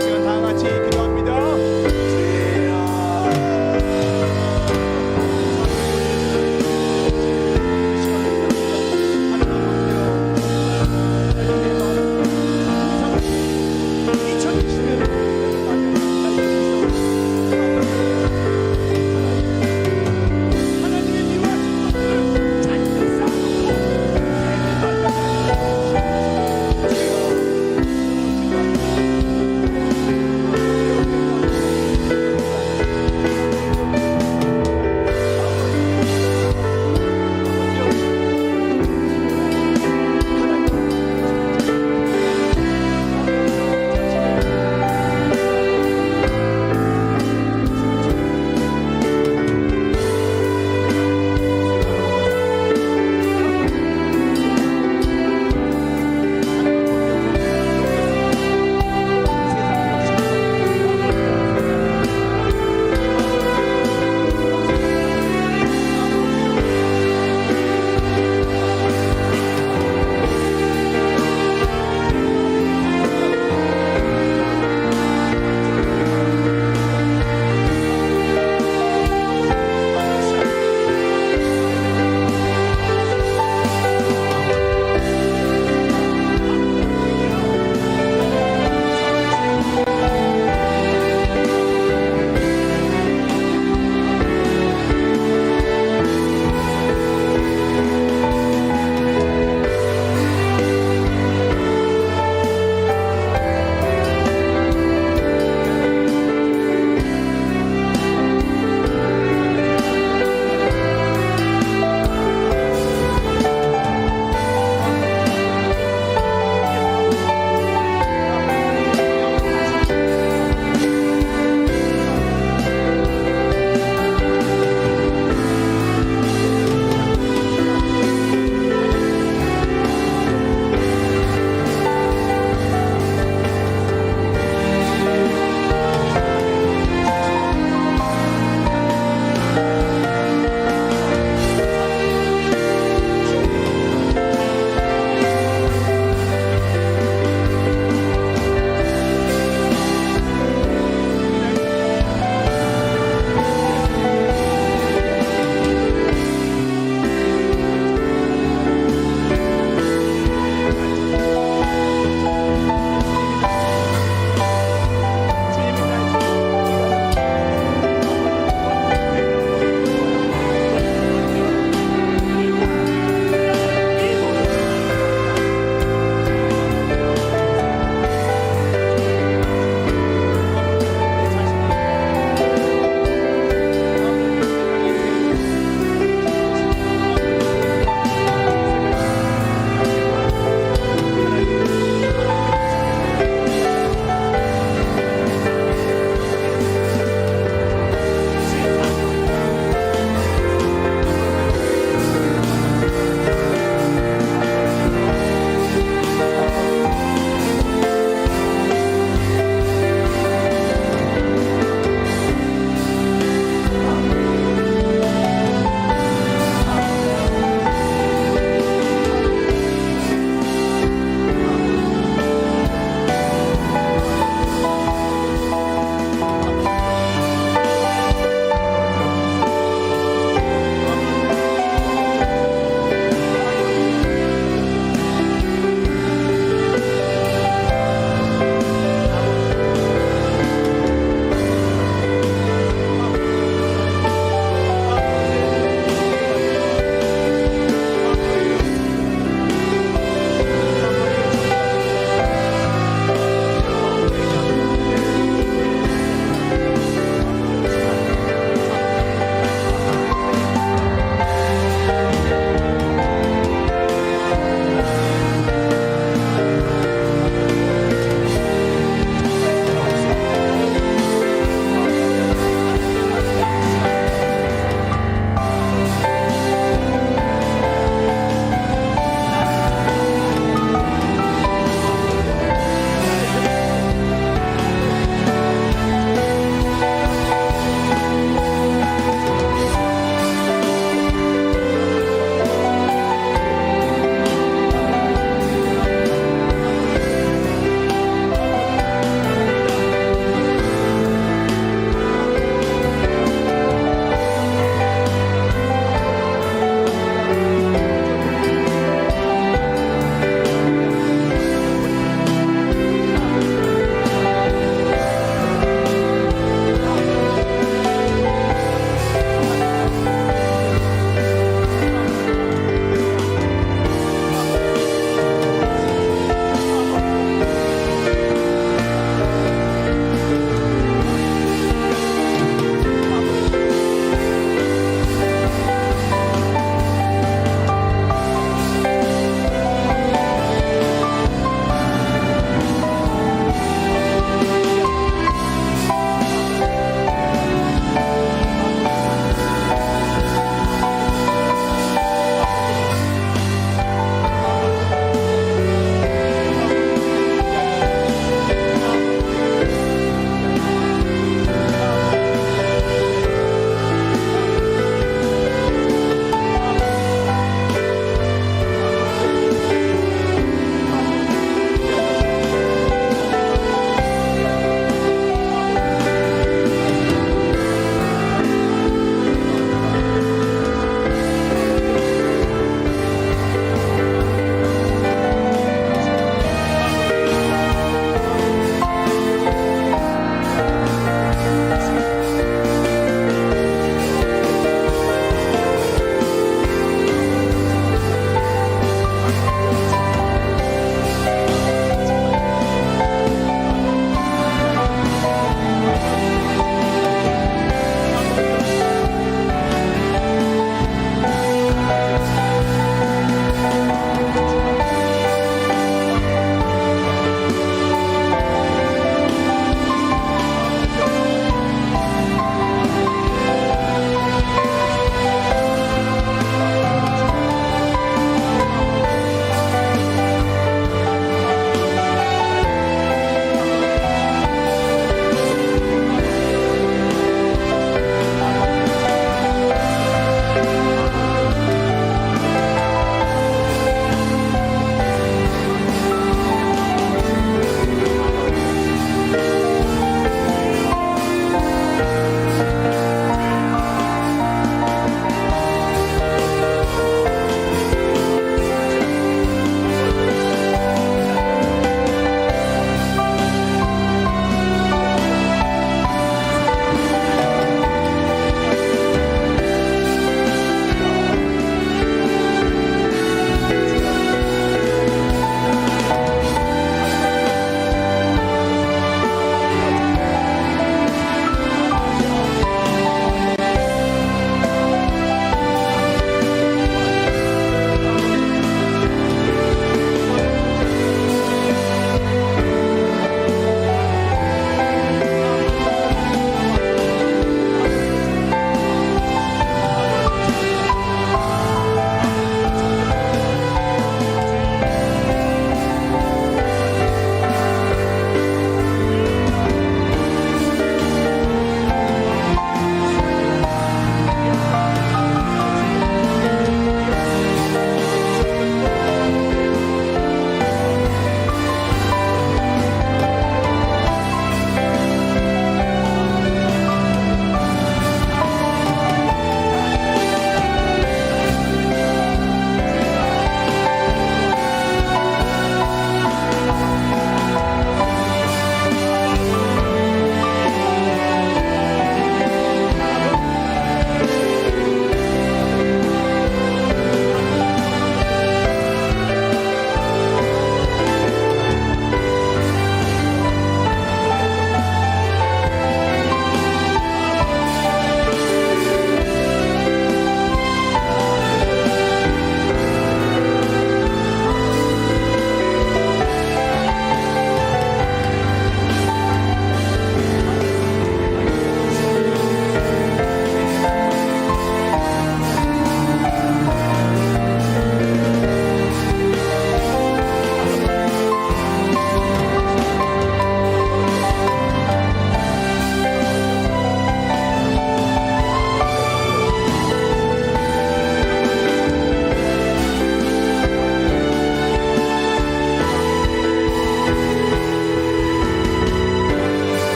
시간 다 같이 기도합니다. 주여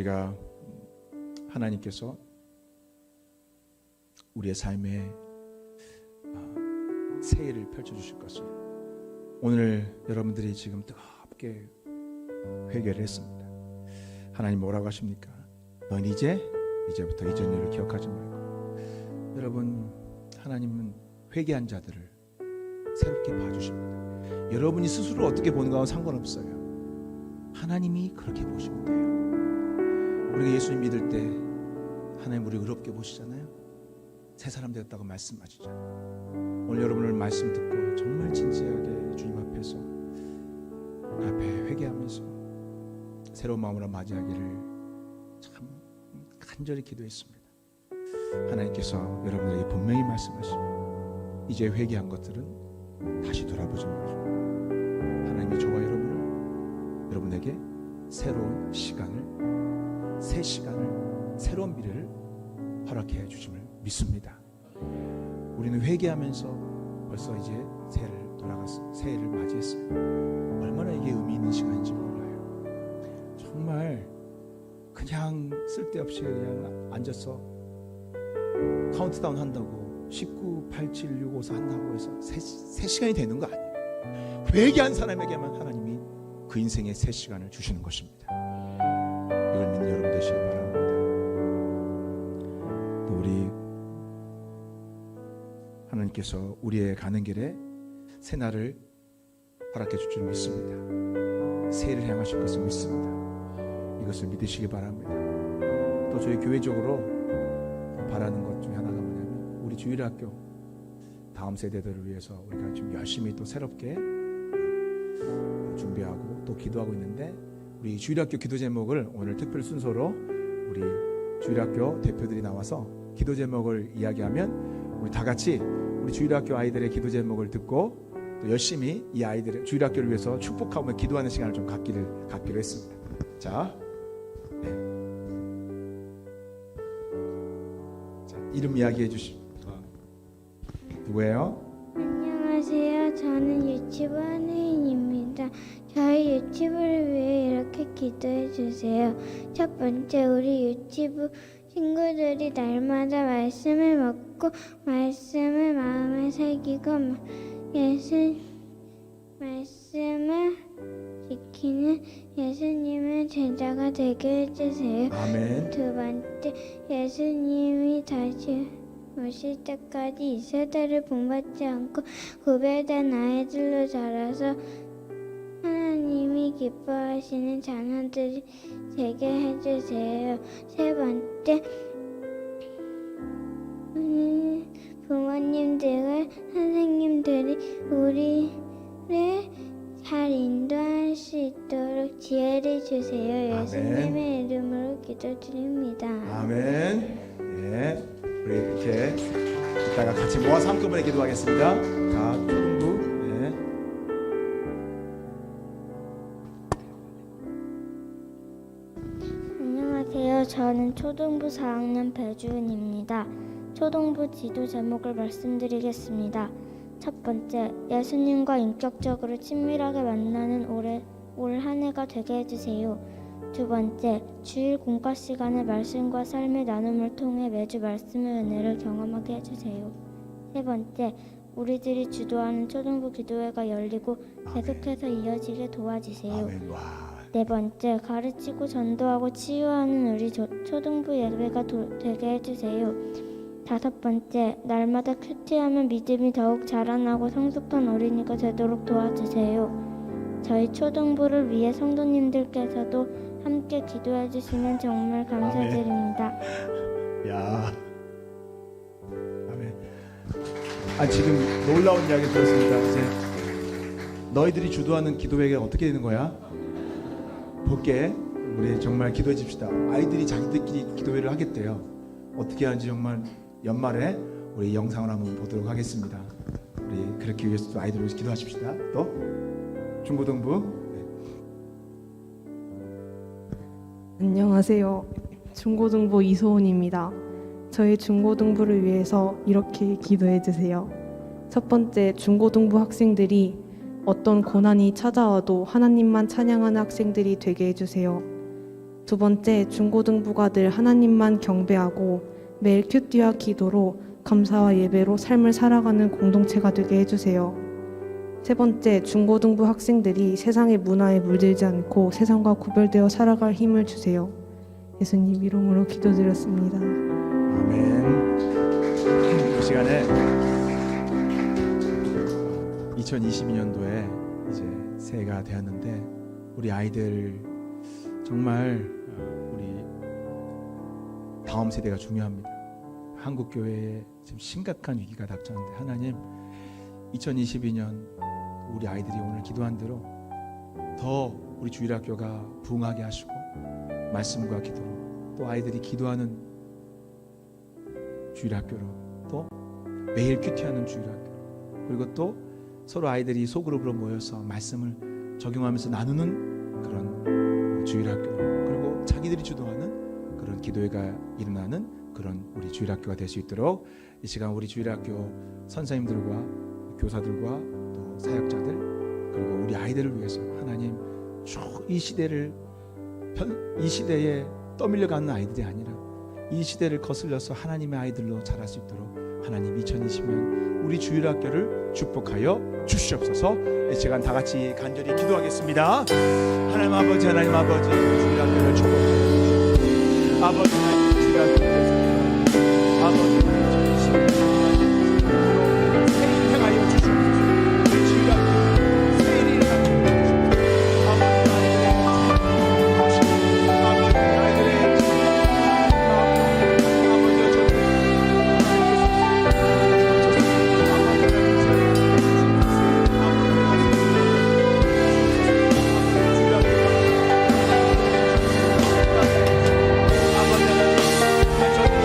우리가 하나님께서 우리의 삶에 새해를 펼쳐주실 것을 오늘 여러분들이 지금 뜨겁게 회개를 했습니다. 하나님 뭐라고 하십니까? 넌 이제부터 이전 일을 기억하지 말고. 여러분, 하나님은 회개한 자들을 새롭게 봐주십니다. 여러분이 스스로 어떻게 보는가와 상관없어요. 하나님이 그렇게 보시면 돼요. 우리가 예수님 믿을 때 하나님 우리 의롭게 보시잖아요. 새 사람 되었다고 말씀하시잖아요. 오늘 여러분을 말씀 듣고 정말 진지하게 주님 앞에서 앞에 회개하면서 새로운 마음으로 맞이하기를 참 간절히 기도했습니다. 하나님께서 여러분들에게 분명히 말씀하십니다. 이제 회개한 것들은 다시 돌아보지 말고 하나님이 저와 여러분에게 새로운 시간을, 새 시간을, 새로운 미래를 허락해 주심을 믿습니다. 우리는 회개하면서 벌써 이제 새해를 맞이했어요. 얼마나 이게 의미 있는 시간인지 몰라요. 정말 그냥 쓸데없이 그냥 앉아서 카운트다운 한다고 19, 87, 6, 5, 4 한다고 해서 새 시간이 되는 거 아니에요. 회개한 사람에게만 하나님이 그 인생의 새 시간을 주시는 것입니다. 이걸 믿는 여러분 되시기 바랍니다. 또 우리 하나님께서 우리의 가는 길에 새 날을 허락해 줄 줄 믿습니다. 새해를 향하실 것을 믿습니다. 이것을 믿으시기 바랍니다. 또 저희 교회적으로 바라는 것 중에 하나가 뭐냐면 우리 주일학교 다음 세대들을 위해서 우리가 지금 열심히 또 새롭게 준비하고 또 기도하고 있는데, 우리 주일학교 기도 제목을 오늘 특별 순서로 우리 주일학교 대표들이 나와서 기도 제목을 이야기하면 우리 다 같이 우리 주일학교 아이들의 기도 제목을 듣고 또 열심히 이 아이들의 주일학교를 위해서 축복하며 기도하는 시간을 좀 갖기로 했습니다. 자, 이름 이야기해 주십시오. 누구예요? 안녕하세요. 저는 유치부 한혜인입니다. 저희 유치부를 위해 이렇게 기도해 주세요. 첫 번째, 우리 유치부 친구들이 날마다 말씀을 먹고 말씀을 마음에 새기고 말씀을 지키는 예수님의 제자가 되게 해주세요. 아멘. 두 번째, 예수님이 다시 오실 때까지 이 세대를 본받지 않고 구별된 아이들로 자라서 하나님이 기뻐하시는 자녀들이 되게 해주세요. 세 번째, 부모님들과 선생님들이 우리를 잘 인도할 수 있도록 지혜를 주세요. 예수님의 이름으로 기도드립니다. 아멘. 예, 우리 이렇게 이따가 같이 모아서 한꺼번에 기도하겠습니다. 자, 초등부. 예. 안녕하세요. 저는 초등부 4학년 배주은입니다. 초등부 지도 제목을 말씀드리겠습니다. 첫 번째, 예수님과 인격적으로 친밀하게 만나는 올 한 해가 되게 해주세요. 두 번째, 주일 공과 시간에 말씀과 삶의 나눔을 통해 매주 말씀의 은혜를 경험하게 해주세요. 세 번째, 우리들이 주도하는 초등부 기도회가 열리고 계속해서 이어지게 도와주세요. 아멘. 와. 네 번째, 가르치고 전도하고 치유하는 우리 초등부 예배가 되게 해주세요. 다섯 번째, 날마다 큐티하면 믿음이 더욱 자라나고 성숙한 어린이가 되도록 도와주세요. 저희 초등부를 위해 성도님들께서도 함께 기도해 주시면 정말 감사드립니다. 야. 아멘. 지금 놀라운 이야기 들었습니다. 이제 너희들이 주도하는 기도회가 어떻게 되는 거야? 볼게. 우리 정말 기도해 줍시다. 아이들이 자기들끼리 기도회를 하겠대요. 어떻게 하는지 정말 연말에 우리 영상을 한번 보도록 하겠습니다. 우리 그렇게 위해서 아이들을 위해서 기도하십시다. 또 중고등부. 안녕하세요. 중고등부 이소은입니다. 저희 중고등부를 위해서 이렇게 기도해 주세요. 첫 번째, 중고등부 학생들이 어떤 고난이 찾아와도 하나님만 찬양하는 학생들이 되게 해주세요. 두 번째, 중고등부가 늘 하나님만 경배하고 매일 큐티와 기도로 감사와 예배로 삶을 살아가는 공동체가 되게 해주세요. 세 번째, 중고등부 학생들이 세상의 문화에 물들지 않고 세상과 구별되어 살아갈 힘을 주세요. 예수님 이름으로 기도드렸습니다. 아멘. 이 시간에 2022년도에 이제 새해가 되었는데 우리 아이들 정말 우리 다음 세대가 중요합니다. 한국 교회에 지금 심각한 위기가 닥쳤는데 하나님 2022년 우리 아이들이 오늘 기도한 대로 더 우리 주일학교가 부흥하게 하시고 말씀과 기도로 또 아이들이 기도하는 주일학교로 또 매일 큐티하는 주일학교 그리고 또 서로 아이들이 소그룹으로 모여서 말씀을 적용하면서 나누는 그런 주일학교로 그리고 자기들이 주도하는 그런 기도회가 일어나는 그런 우리 주일학교가 될 수 있도록 이 시간 우리 주일학교 선생님들과 교사들과 또 사역자들 그리고 우리 아이들을 위해서 하나님 쭉 이 시대를 이 시대에 떠밀려가는 아이들이 아니라 이 시대를 거슬려서 하나님의 아이들로 자랄 수 있도록 하나님 2020년 우리 주일학교를 축복하여 주시옵소서. 이 시간 다 같이 간절히 기도하겠습니다. 하나님 아버지 주일학교를 축복하여 주시옵소서. 아버지 하나님 주일학교를 축복하여 아버지 행하여 주시옵소서. 우리 주일학교 세일이 일어나게 주시옵소서. 아버지 아이들의 아버지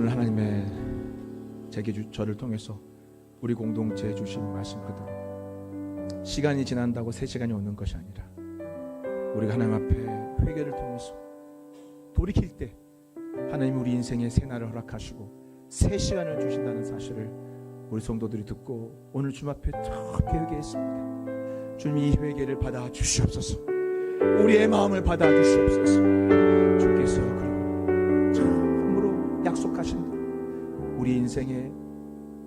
오늘 하나님의 저를 통해서 우리 공동체에 주신 말씀 그대로 시간이 지난다고 새 시간이 오는 것이 아니라 우리가 하나님 앞에 회개를 통해서 돌이킬 때 하나님 우리 인생에 새 날을 허락하시고 새 시간을 주신다는 사실을 우리 성도들이 듣고 오늘 주님 앞에 참 회개했습니다. 주님 이 회개를 받아 주시옵소서. 우리의 마음을 받아 주시옵소서. 주께서 그리고 참으로 약속하신 대로 우리 인생에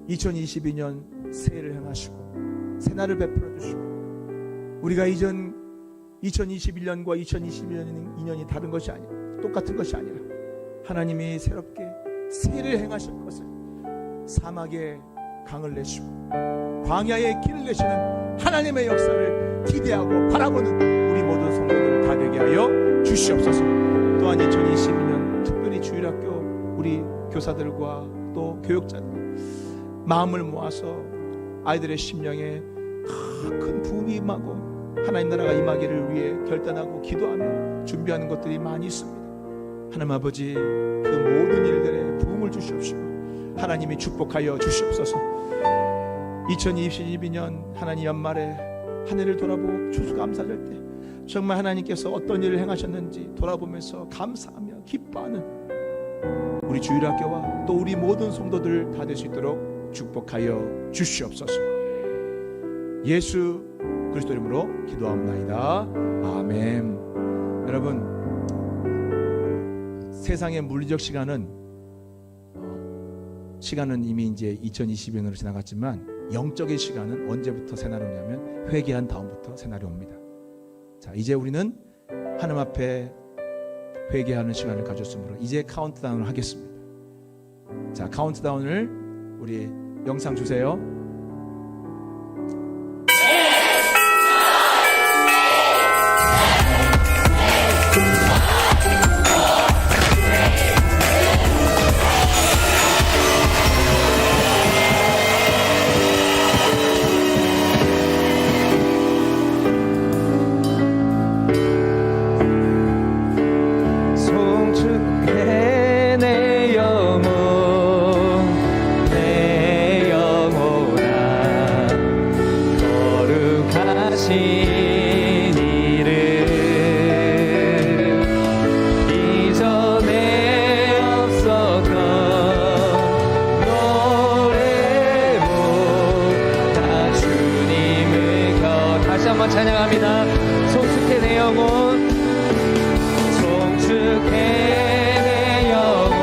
2022년 새해를 향하시고 새날을 베풀어 주시고 우리가 이전 2021년과 2022년이 다른 것이 아니라 똑같은 것이 아니라 하나님이 새롭게 새해를 행하실 것을 사막에 강을 내시고 광야에 길을 내시는 하나님의 역사를 기대하고 바라보는 우리 모든 성도들 다 되게 하여 주시옵소서. 또한 2022년 특별히 주일학교 우리 교사들과 또 교육자들 마음을 모아서 아이들의 심령에 큰 부흥이 임하고 하나님 나라가 임하기를 위해 결단하고 기도하며 준비하는 것들이 많이 있습니다. 하나님 아버지 그 모든 일들에 부흥을 주시옵시고 하나님이 축복하여 주시옵소서. 2022년 하나님 연말에 한 해를 돌아보고 추수감사절 때 정말 하나님께서 어떤 일을 행하셨는지 돌아보면서 감사하며 기뻐하는 우리 주일학교와 또 우리 모든 성도들 다 될 수 있도록 축복하여 주시옵소서. 예수 그리스도 이름으로 기도합나이다. 아멘. 여러분, 세상의 물리적 시간은 이미 이제 2022년으로 지나갔지만 영적인 시간은 언제부터 새날이 오냐면 회개한 다음부터 새날이 옵니다. 자, 이제 우리는 하나님 앞에 회개하는 시간을 가졌으므로 이제 카운트다운을 하겠습니다. 자, 카운트다운을 우리 영상 주세요. 송축해 내 영혼 내 영혼아 거룩하신 이름 이전에 없었던 노래로 다 주님을 다시 한번 찬양합니다. 송축해 내 영혼 송축해 내 영혼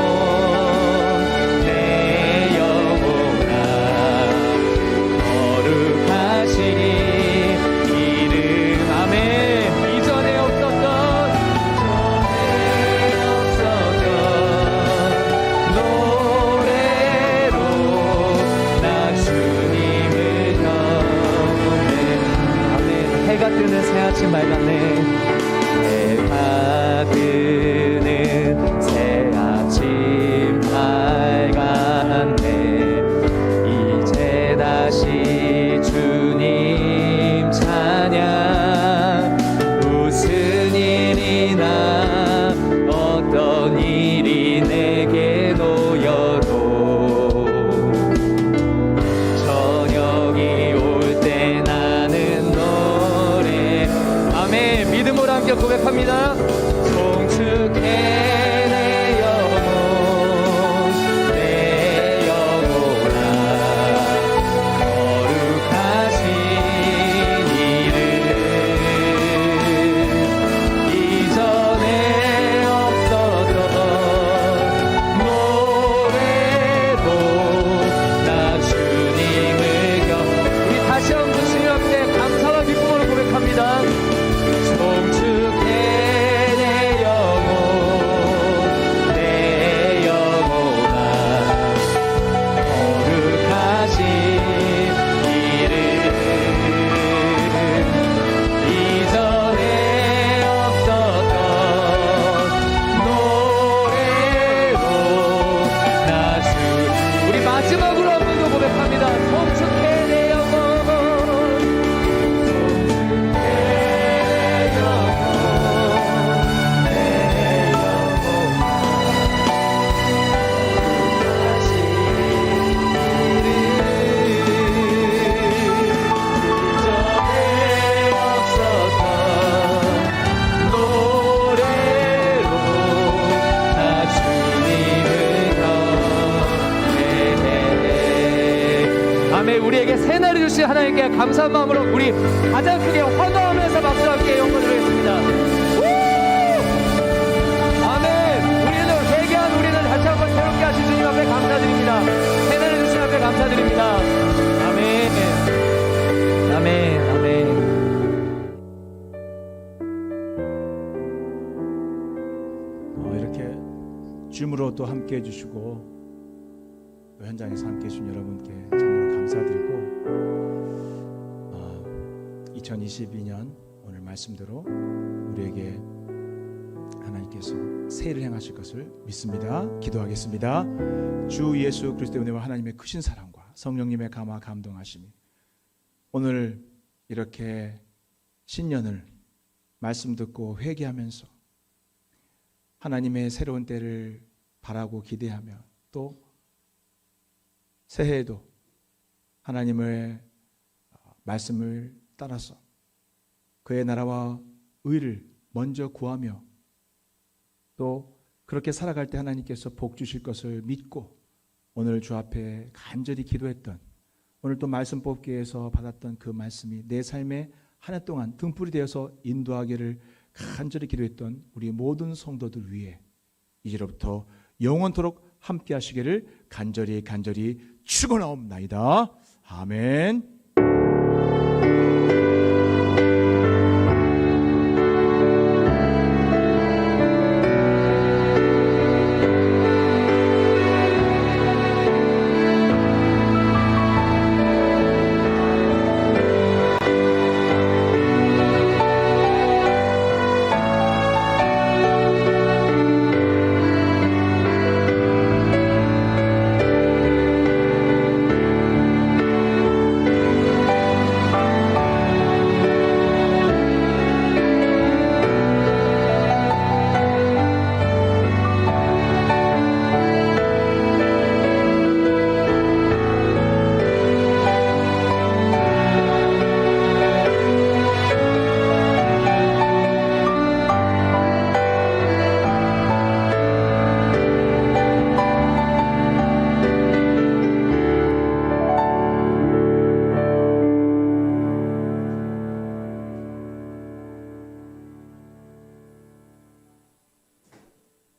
내 영혼아 거룩하신 이름 아멘. 이전에 없었던 노래로 나 주님을 경배 아멘. 해가 뜨는 새 아멘. 우리에게 새날을 주신 하나님께 감사한 마음으로 우리 가장 크게 환호하면서 박수와 함께 영광 드리겠습니다. 아멘. 우리는 다시 한번 새롭게 하신 주님 앞에 감사드립니다. 새날을 주신 앞에 감사드립니다. 아멘. 아멘. 아멘. 이렇게 줌으로 또 함께 해주시고 또 현장에서 함께 해주신 여러분께 정말로 감사드리고 2022년 오늘 말씀대로 우리에게 하나님께서 새해를 행하실 것을 믿습니다. 기도하겠습니다. 주 예수 그리스도의 은혜와 하나님의 크신 사랑과 성령님의 감화 감동하심이 오늘 이렇게 신년을 말씀 듣고 회개하면서 하나님의 새로운 때를 바라고 기대하며 또 새해에도 하나님의 말씀을 따라서 그의 나라와 의를 먼저 구하며 또 그렇게 살아갈 때 하나님께서 복 주실 것을 믿고 오늘 주 앞에 간절히 기도했던 오늘 또 말씀 뽑기에서 받았던 그 말씀이 내 삶에 한 해 동안 등불이 되어서 인도하기를 간절히 기도했던 우리 모든 성도들 위해 이제로부터 영원토록 함께 하시기를 간절히 축원하옵나이다. 아멘.